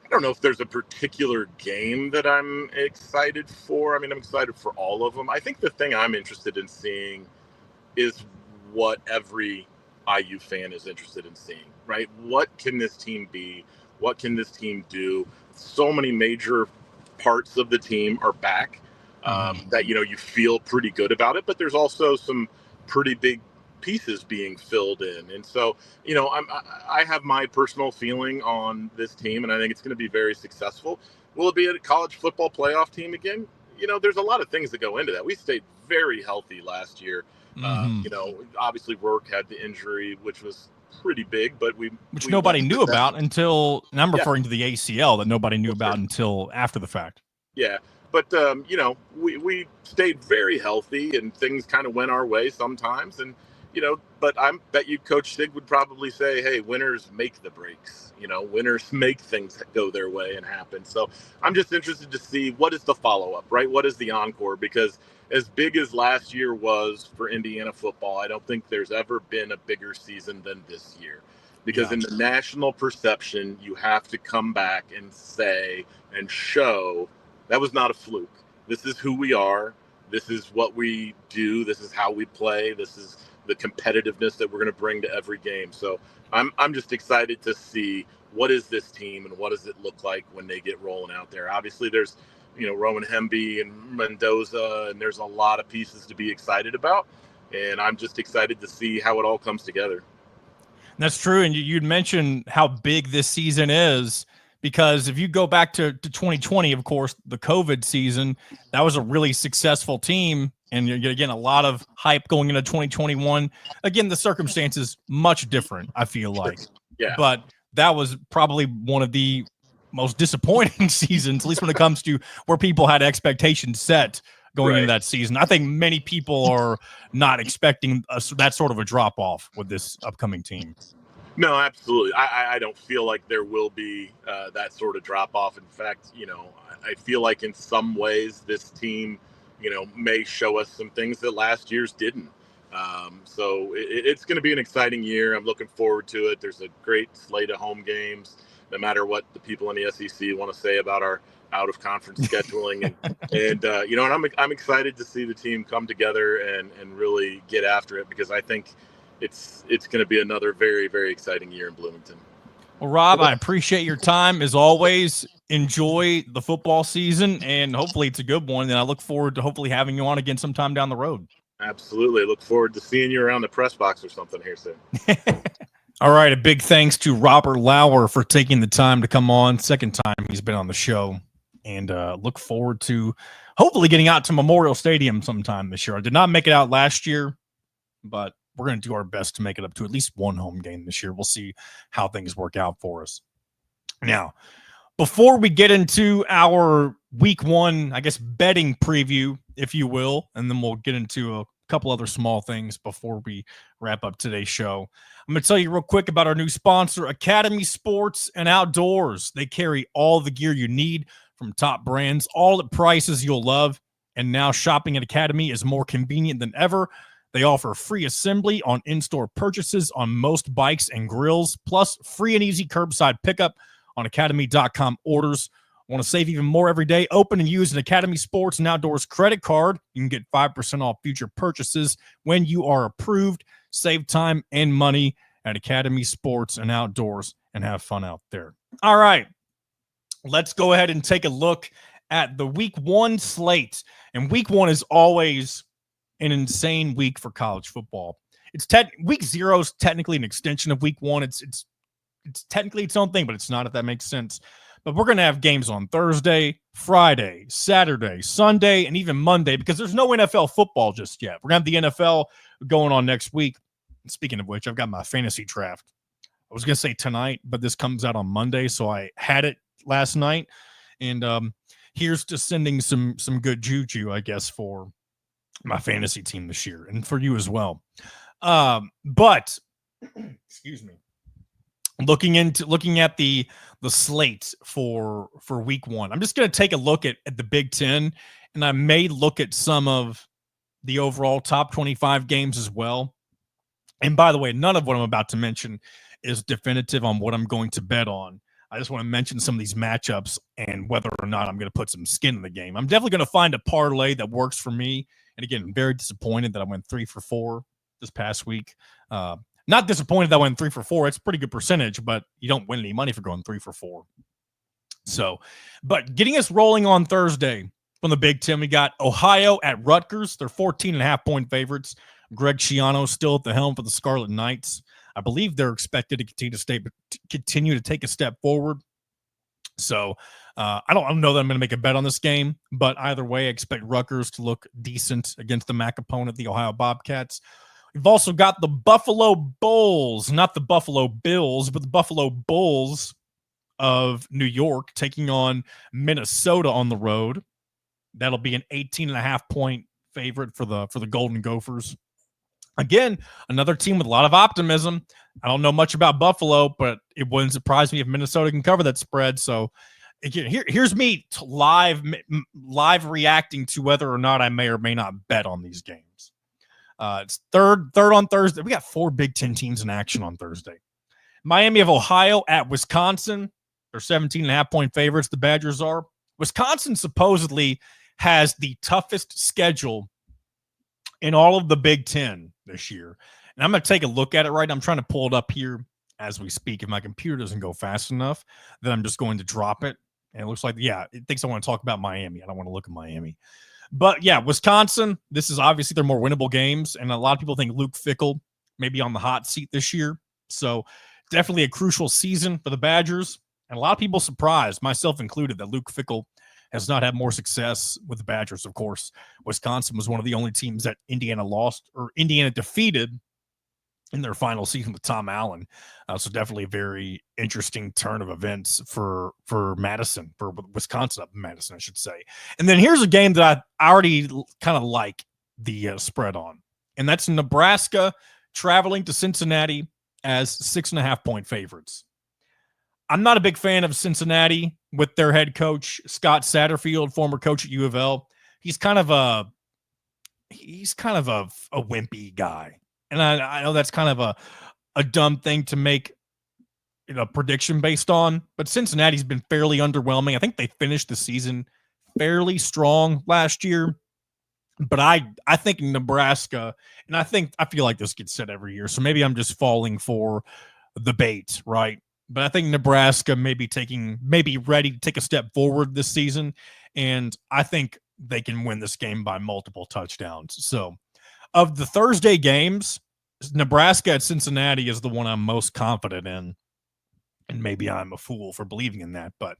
I don't know if there's a particular game that I'm excited for. I mean, I'm excited for all of them. I think the thing I'm interested in seeing is what every IU fan is interested in seeing, right? What can this team be? What can this team do? So many major parts of the team are back that, you know, you feel pretty good about it, but there's also some pretty big pieces being filled in. And so, you know, I have my personal feeling on this team, and I think it's going to be very successful. Will it be a college football playoff team again? You know, there's a lot of things that go into that. We stayed very healthy last year. You know, obviously Rourke had the injury, which was pretty big, but which nobody knew about until, and I'm referring to the ACL that nobody knew about until after the fact. Yeah. But, you know, we stayed very healthy and things kind of went our way sometimes. And, you know, but I bet you Coach Sig would probably say, hey, winners make the breaks. You know, winners make things go their way and happen. So I'm just interested to see what is the follow-up, right? What is the encore? Because as big as last year was for Indiana football, I don't think there's ever been a bigger season than this year. Because in the national perception, you have to come back and say and show that was not a fluke. This is who we are. This is what we do. This is how we play. This is the competitiveness that we're going to bring to every game. So I'm just excited to see what is this team and what does it look like when they get rolling out there. Obviously, there's, you know, Roman Hemby and Mendoza, and there's a lot of pieces to be excited about. And I'm just excited to see how it all comes together. That's true. And you'd mentioned how big this season is, because if you go back to 2020, of course, the COVID season, that was a really successful team. And you're getting a lot of hype going into 2021. Again, the circumstances much different, I feel like. Yeah. But that was probably one of the most disappointing seasons, at least when it comes to where people had expectations set going into that season. I think many people are not expecting that sort of a drop off with this upcoming team. No, absolutely. I don't feel like there will be that sort of drop off. In fact, you know, I feel like in some ways this team, you know, may show us some things that last year's didn't. So it's going to be an exciting year. I'm looking forward to it. There's a great slate of home games, no matter what the people in the SEC want to say about our out of conference scheduling. And you know, and I'm excited to see the team come together and really get after it, because I think it's going to be another very, very exciting year in Bloomington. Well, Rob, I appreciate your time as always. Enjoy the football season, and hopefully it's a good one. And I look forward to hopefully having you on again sometime down the road. Absolutely. I look forward to seeing you around the press box or something here soon. All right. A big thanks to Robert Lauer for taking the time to come on. Second time he's been on the show, and look forward to hopefully getting out to Memorial Stadium sometime this year. I did not make it out last year, but we're going to do our best to make it up to at least one home game this year. We'll see how things work out for us. Now, before we get into our week one, I guess, betting preview, if you will, and then we'll get into a couple other small things before we wrap up today's show. I'm going to tell you real quick about our new sponsor, Academy Sports and Outdoors. They carry all the gear you need from top brands, all at prices you'll love. And now shopping at Academy is more convenient than ever. They offer free assembly on in-store purchases on most bikes and grills, plus free and easy curbside pickup on academy.com orders. Want to save even more every day? Open and use an Academy Sports and Outdoors credit card. You can get 5% off future purchases when you are approved. Save time and money at Academy Sports and Outdoors and have fun out there. All right, let's go ahead and take a look at the week 1 slate. And week 1 is always an insane week for college football. Week 0 is technically an extension of week 1. It's technically its own thing, but it's not, if that makes sense. But we're going to have games on Thursday, Friday, Saturday, Sunday, and even Monday because there's no NFL football just yet. We're going to have the NFL going on next week. Speaking of which, I've got my fantasy draft. I was going to say tonight, but this comes out on Monday, so I had it last night. And here's to sending some good juju, I guess, for my fantasy team this year and for you as well. But excuse me. Looking at the slate for week 1, I'm just going to take a look at the Big Ten, and I may look at some of the overall top 25 games as well. And by the way, none of what I'm about to mention is definitive on what I'm going to bet on. I just want to mention some of these matchups and whether or not I'm going to put some skin in the game. I'm definitely going to find a parlay that works for me. And again, I'm very disappointed that I went 3 for 4 this past week. Not disappointed that I went 3 for 4. It's a pretty good percentage, but you don't win any money for going 3 for 4. So, but getting us rolling on Thursday from the Big Ten, we got Ohio at Rutgers. They're 14.5-point favorites. Greg Schiano still at the helm for the Scarlet Knights. I believe they're expected to continue to take a step forward. So I don't know that I'm going to make a bet on this game, but either way, I expect Rutgers to look decent against the MAC opponent, the Ohio Bobcats. We've also got the Buffalo Bulls, not the Buffalo Bills, but the Buffalo Bulls of New York taking on Minnesota on the road. That'll be an 18.5-point favorite for the Golden Gophers. Again, another team with a lot of optimism. I don't know much about Buffalo, but it wouldn't surprise me if Minnesota can cover that spread. So again, here's me live reacting to whether or not I may or may not bet on these games. It's third on Thursday. We got 4 Big Ten teams in action on Thursday. Miami of Ohio at Wisconsin. They're 17.5-point favorites. The Badgers are. Wisconsin supposedly has the toughest schedule in all of the Big Ten this year. And I'm going to take a look at it right now. I'm trying to pull it up here as we speak. If my computer doesn't go fast enough, then I'm just going to drop it. And it looks like, yeah, it thinks I want to talk about Miami. I don't want to look at Miami. But yeah, Wisconsin, this is obviously their more winnable games. And a lot of people think Luke Fickell may be on the hot seat this year. So definitely a crucial season for the Badgers. And a lot of people surprised, myself included, that Luke Fickell has not had more success with the Badgers. Of course, Wisconsin was one of the only teams that Indiana defeated in their final season with Tom Allen. So definitely a very interesting turn of events for Madison, for Wisconsin up in Madison, I should say. And then here's a game that I already kind of like the spread on, and that's Nebraska traveling to Cincinnati as 6.5-point favorites. I'm not a big fan of Cincinnati with their head coach, Scott Satterfield, former coach at U of L. He's kind of a wimpy guy. And I know that's kind of a dumb thing to make a prediction based on, but Cincinnati's been fairly underwhelming. I think they finished the season fairly strong last year. But I think Nebraska, and I feel like this gets said every year, so maybe I'm just falling for the bait, right? But I think Nebraska may be ready to take a step forward this season, and I think they can win this game by multiple touchdowns. So of the Thursday games, Nebraska at Cincinnati is the one I'm most confident in, and maybe I'm a fool for believing in that, but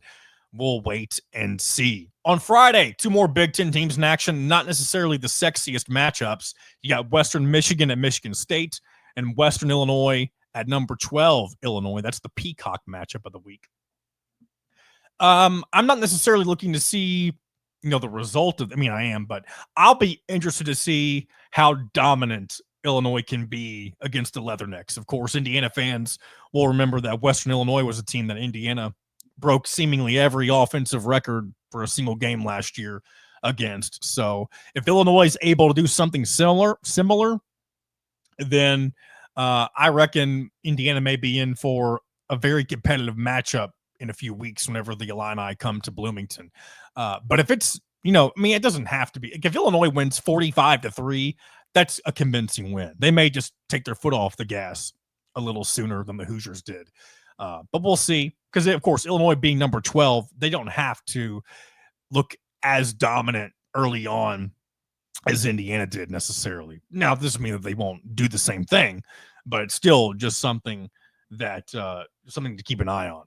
we'll wait and see. On Friday, 2 more Big Ten teams in action, not necessarily the sexiest matchups. You got Western Michigan at Michigan State and Western Illinois at number 12, Illinois. That's the Peacock matchup of the week. I'm not necessarily looking to see, the result of, I am, but I'll be interested to see how dominant Illinois can be against the Leathernecks. Of course, Indiana fans will remember that Western Illinois was a team that Indiana broke seemingly every offensive record for a single game last year against. So if Illinois is able to do something similar, then I reckon Indiana may be in for a very competitive matchup in a few weeks whenever the Illini come to Bloomington. But if it's, it doesn't have to be. If Illinois wins 45-3, that's a convincing win. They may just take their foot off the gas a little sooner than the Hoosiers did. But we'll see. Because, of course, Illinois being number 12, they don't have to look as dominant early on as Indiana did necessarily. Now, this doesn't mean that they won't do the same thing, but it's still just something that something to keep an eye on.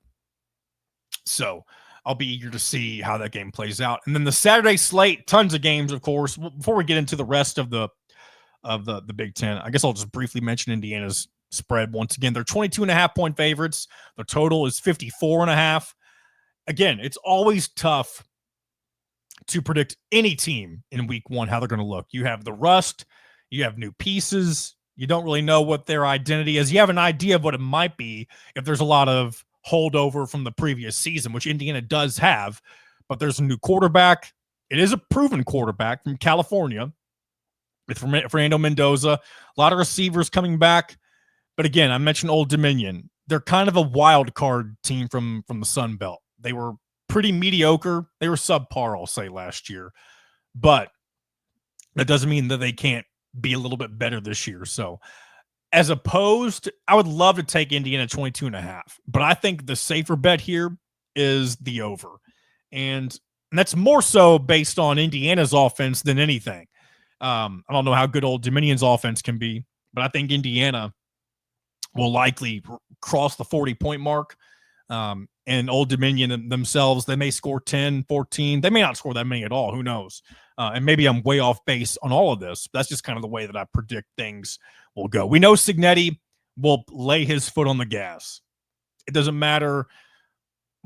So I'll be eager to see how that game plays out. And then the Saturday slate, tons of games, of course. Before we get into the rest of the Big Ten, I guess I'll just briefly mention Indiana's spread once again. They're 22.5-point favorites. The total is 54.5. Again, it's always tough to predict any team in week one, how they're going to look. You have the rust, you have new pieces, you don't really know what their identity is. You have an idea of what it might be if there's a lot of holdover from the previous season, which Indiana does have, but there's a new quarterback. It is a proven quarterback from California with Fernando Mendoza, a lot of receivers coming back. But again, I mentioned Old Dominion. They're kind of a wild card team from the Sun Belt. They were pretty mediocre. They were subpar, I'll say, last year. But that doesn't mean that they can't be a little bit better this year. So as opposed, I would love to take Indiana 22.5. But I think the safer bet here is the over. And that's more so based on Indiana's offense than anything. I don't know how good Old Dominion's offense can be, but I think Indiana will likely cross the 40-point mark. And Old Dominion themselves, they may score 10, 14. They may not score that many at all. Who knows? And maybe I'm way off base on all of this. That's just kind of the way that I predict things will go. We know Cignetti will lay his foot on the gas. It doesn't matter.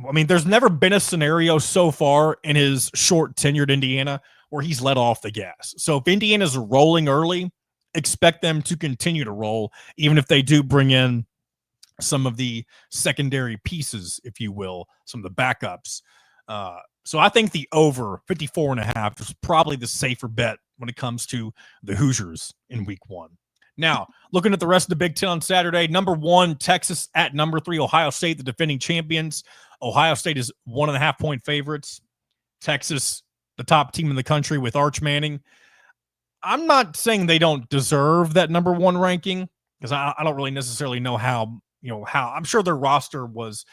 I mean, there's never been a scenario so far in his short tenured Indiana where he's let off the gas. So if Indiana's rolling early, expect them to continue to roll, even if they do bring in some of the secondary pieces, if you will, some of the backups. So I think the over 54.5 is probably the safer bet when it comes to the Hoosiers in week one. Now, looking at the rest of the Big Ten on Saturday, number 1, Texas at number 3, Ohio State, the defending champions. Ohio State is 1.5-point favorites. Texas, the top team in the country with Arch Manning. I'm not saying they don't deserve that number 1 ranking because I don't really necessarily know how I'm sure their roster was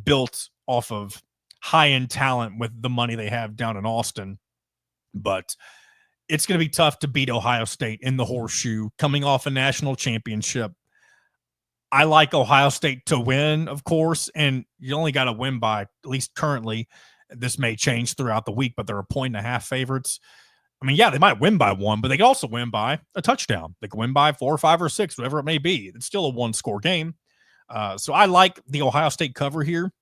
built off of high-end talent with the money they have down in Austin. But it's going to be tough to beat Ohio State in the horseshoe coming off a national championship. I like Ohio State to win, of course, and you only got to win by, at least currently, this may change throughout the week, but they're 1.5 favorites. I mean, yeah, they might win by 1, but they can also win by a touchdown. They can win by 4, 5, or 6, whatever it may be. It's still a 1-score game. So I like the Ohio State cover here.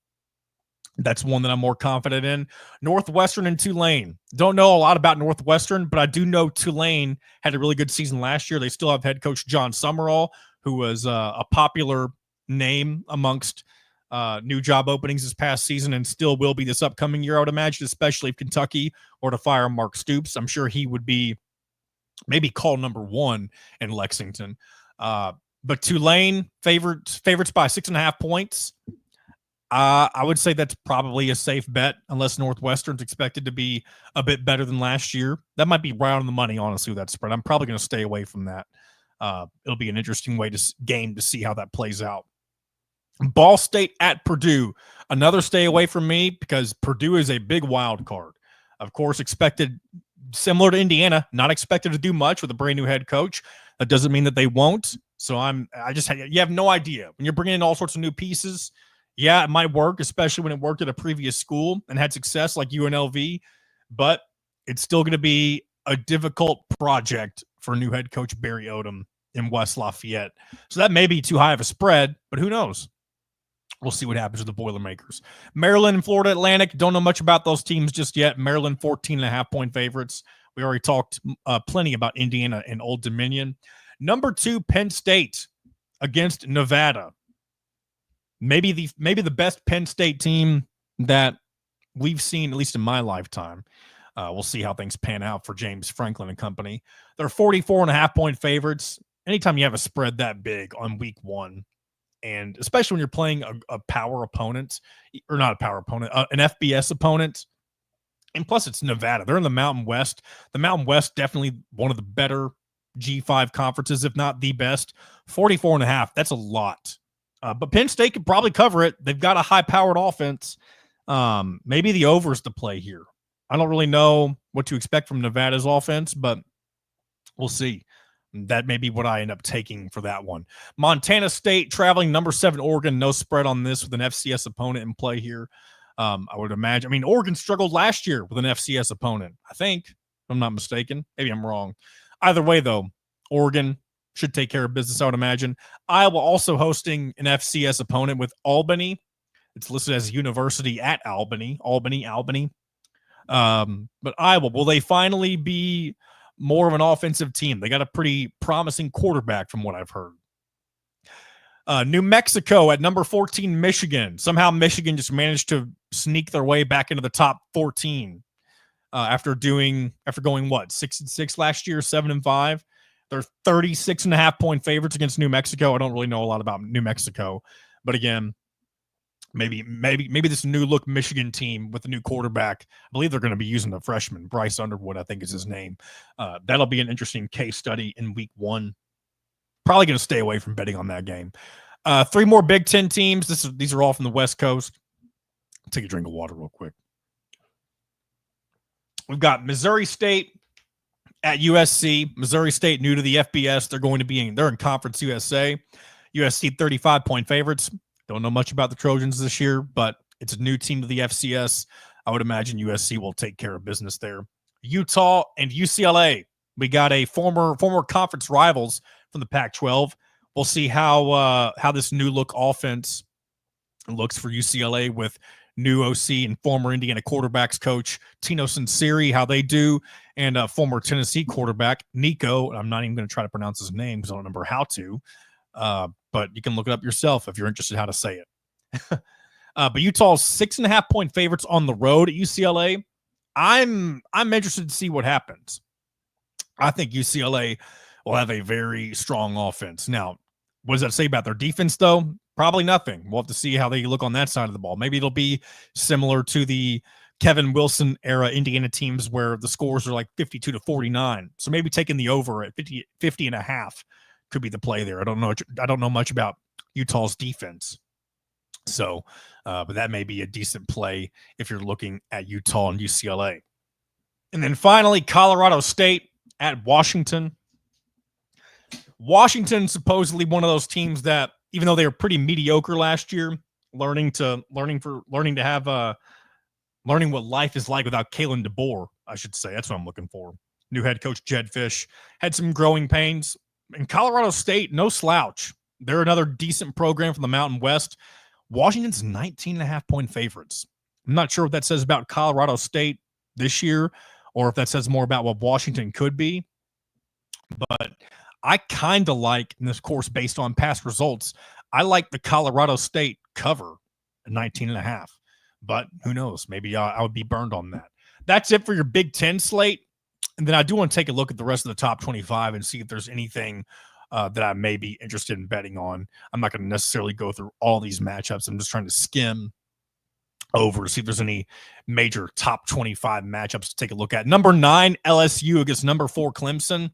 That's one that I'm more confident in. Northwestern and Tulane. Don't know a lot about Northwestern, but I do know Tulane had a really good season last year. They still have head coach John Summerall, who was a popular name amongst new job openings this past season and still will be this upcoming year, I would imagine, especially if Kentucky were to fire Mark Stoops. I'm sure he would be maybe call number 1 in Lexington. But Tulane favorites by 6.5 points. I would say that's probably a safe bet unless Northwestern's expected to be a bit better than last year. That might be right on the money, honestly, with that spread. I'm probably going to stay away from that. It'll be an interesting game to see how that plays out. Ball State at Purdue. Another stay away from me because Purdue is a big wild card. Of course, expected similar to Indiana, not expected to do much with a brand new head coach. That doesn't mean that they won't. So you have no idea when you're bringing in all sorts of new pieces. Yeah, it might work, especially when it worked at a previous school and had success like UNLV, but it's still going to be a difficult project for new head coach Barry Odom in West Lafayette. So that may be too high of a spread, but who knows? We'll see what happens with the Boilermakers. Maryland and Florida Atlantic, don't know much about those teams just yet. Maryland 14.5-point favorites. We already talked plenty about Indiana and Old Dominion. Number 2, Penn State against Nevada. Maybe the best Penn State team that we've seen, at least in my lifetime. We'll see how things pan out for James Franklin and company. They're 44.5-point favorites. Anytime you have a spread that big on week 1, and especially when you're playing a power opponent, or not a power opponent, an FBS opponent, and plus it's Nevada. They're in the Mountain West. The Mountain West, definitely one of the better G5 conferences, if not the best. 44.5, that's a lot. But Penn State could probably cover it. They've got a high-powered offense. Maybe the over's the play here. I don't really know what to expect from Nevada's offense, but we'll see. That may be what I end up taking for that one. Montana State traveling number 7 Oregon. No spread on this with an FCS opponent in play here. I would imagine. I mean, Oregon struggled last year with an FCS opponent, I think, if I'm not mistaken. Maybe I'm wrong. Either way, though, Oregon should take care of business, I would imagine. Iowa also hosting an FCS opponent with Albany. It's listed as University at Albany. Albany. But Iowa, will they finally be more of an offensive team? They got a pretty promising quarterback from what I've heard. New Mexico at number 14, Michigan. Somehow Michigan just managed to sneak their way back into the top 14 after going what, 6-6 last year, 7-5. They're 36.5 point favorites against New Mexico. I don't really know a lot about New Mexico, but again, maybe this new look Michigan team with the new quarterback. I believe they're going to be using the freshman Bryce Underwood, I think is his name. That'll be an interesting case study in week 1. Probably going to stay away from betting on that game. 3 more Big Ten teams. These are all from the West Coast. I'll take a drink of water real quick. We've got Missouri State at USC. Missouri State new to the FBS. They're in Conference USA. USC 35-point favorites. Don't know much about the Trojans this year, but it's a new team to the FCS. I would imagine USC will take care of business there. Utah and UCLA. We got a former conference rivals from the Pac-12. We'll see how this new look offense looks for UCLA with new OC and former Indiana quarterbacks coach Tino Sinceri, how they do, and former Tennessee quarterback Nico. I'm not even going to try to pronounce his name because I don't remember how to. But you can look it up yourself if you're interested how to say it. But Utah's 6.5 point favorites on the road at UCLA. I'm interested to see what happens. I think UCLA will have a very strong offense. Now, what does that say about their defense, though? Probably nothing. We'll have to see how they look on that side of the ball. Maybe it'll be similar to the Kevin Wilson era Indiana teams where the scores are like 52-49. So maybe taking the over at 50.5 could be the play there. I don't know much about Utah's defense. So, but that may be a decent play if you're looking at Utah and UCLA. And then finally, Colorado State at Washington. Washington supposedly one of those teams that, even though they were pretty mediocre last year, learning what life is like without Kalen DeBoer, I should say. That's what I'm looking for. New head coach Jed Fish had some growing pains. And Colorado State, no slouch. They're another decent program from the Mountain West. Washington's 19.5 point favorites. I'm not sure what that says about Colorado State this year or if that says more about what Washington could be. But I kind of like, in this course, based on past results, I like the Colorado State cover at 19.5. But who knows? Maybe I would be burned on that. That's it for your Big Ten slate. And then I do want to take a look at the rest of the top 25 and see if there's anything that I may be interested in betting on. I'm not going to necessarily go through all these matchups. I'm just trying to skim over to see if there's any major top 25 matchups to take a look at. Number 9, LSU against number 4, Clemson.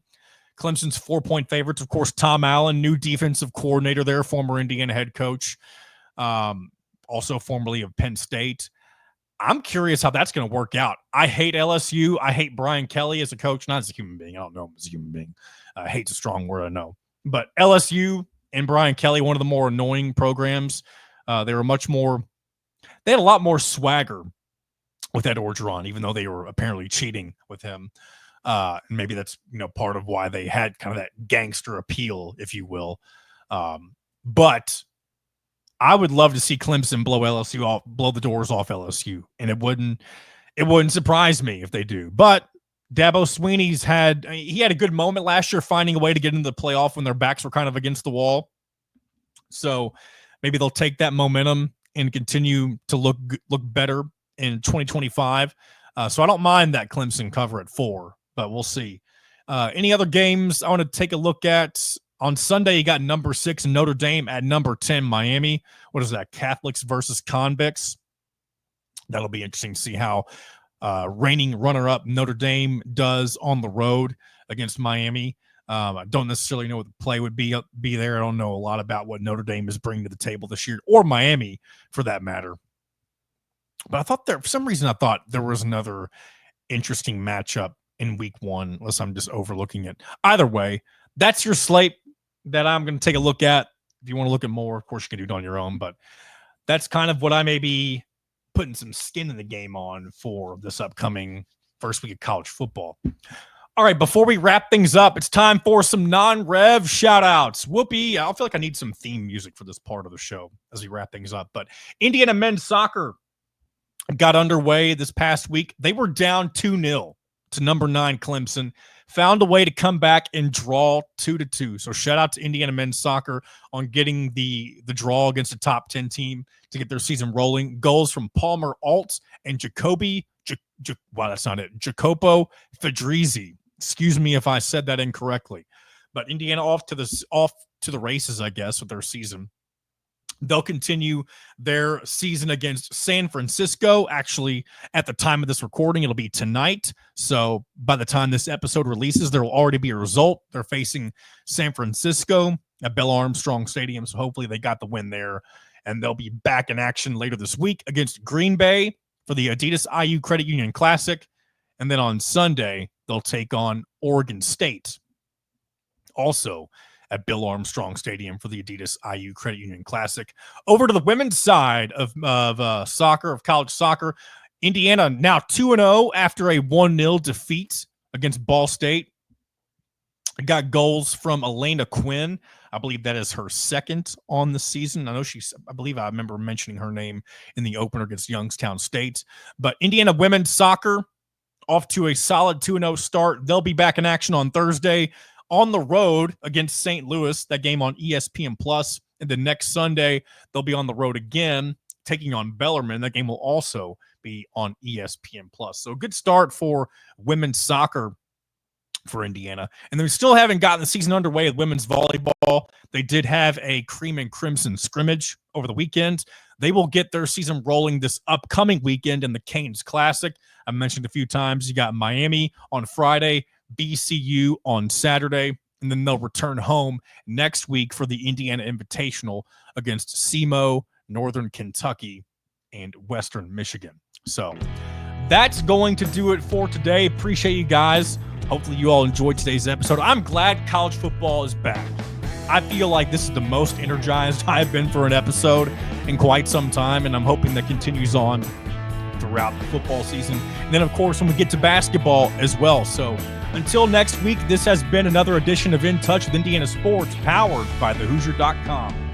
Clemson's 4-point favorites. Of course, Tom Allen, new defensive coordinator there, former Indiana head coach, also formerly of Penn State. I'm curious how that's going to work out. I hate LSU. I hate Brian Kelly as a coach, not as a human being. I don't know him as a human being. Hate's a strong word, I know. But LSU and Brian Kelly, one of the more annoying programs. They had a lot more swagger with Ed Orgeron, even though they were apparently cheating with him. And maybe that's, part of why they had kind of that gangster appeal, if you will. But I would love to see Clemson blow the doors off LSU, and it wouldn't surprise me if they do. But Dabo Swinney's had a good moment last year, finding a way to get into the playoff when their backs were kind of against the wall. So maybe they'll take that momentum and continue to look better in 2025. So I don't mind that Clemson cover at 4, but we'll see. Any other games I want to take a look at? On Sunday, you got number 6 Notre Dame at number 10 Miami. What is that? Catholics versus convicts. That'll be interesting to see how reigning runner-up Notre Dame does on the road against Miami. I don't necessarily know what the play would be there. I don't know a lot about what Notre Dame is bringing to the table this year, or Miami for that matter. But I thought for some reason, I thought there was another interesting matchup in week 1, unless I'm just overlooking it. Either way, that's your slate that I'm going to take a look at. If you want to look at more, of course, you can do it on your own, but that's kind of what I may be putting some skin in the game on for this upcoming first week of college football. All right, before we wrap things up, it's time for some non-rev shout-outs. Whoopee, I feel like I need some theme music for this part of the show as we wrap things up. But Indiana men's soccer got underway this past week. They were down 2-0 to number 9 Clemson, found a way to come back and draw 2-2. So shout out to Indiana men's soccer on getting the draw against a top 10 team to get their season rolling. Goals from Palmer Alt and Jacopo Fedrizzi. Excuse me if I said that incorrectly. But Indiana off to the races, I guess, with their season. They'll continue their season against San Francisco. Actually, at the time of this recording, it'll be tonight. So by the time this episode releases, there will already be a result. They're facing San Francisco at Bell Armstrong Stadium. So hopefully they got the win there. And they'll be back in action later this week against Green Bay for the Adidas IU Credit Union Classic. And then on Sunday, they'll take on Oregon State. Also at Bill Armstrong Stadium for the Adidas IU Credit Union Classic. Over to the women's side of college soccer, Indiana now 2-0 after a 1-0 defeat against Ball State. Got goals from Elena Quinn. I believe that is her second on the season. I believe I remember mentioning her name in the opener against Youngstown State. But Indiana women's soccer off to a solid 2-0 start. They'll be back in action on Thursday on the road against St. Louis, that game on ESPN Plus. And the next Sunday, they'll be on the road again, taking on Bellarmine. That game will also be on ESPN Plus. So a good start for women's soccer for Indiana. And they still haven't gotten the season underway with women's volleyball. They did have a Cream and Crimson scrimmage over the weekend. They will get their season rolling this upcoming weekend in the Canes Classic. I mentioned a few times, you got Miami on Friday, BCU on Saturday, and then they'll return home next week for the Indiana Invitational against SEMO, Northern Kentucky, and Western Michigan. So that's going to do it for today. Appreciate you guys. Hopefully you all enjoyed today's episode. I'm glad college football is back. I feel like this is the most energized I've been for an episode in quite some time, and I'm hoping that continues on throughout the football season. And then, of course, when we get to basketball as well. So until next week, this has been another edition of In Touch with Indiana Sports, powered by thehoosier.com.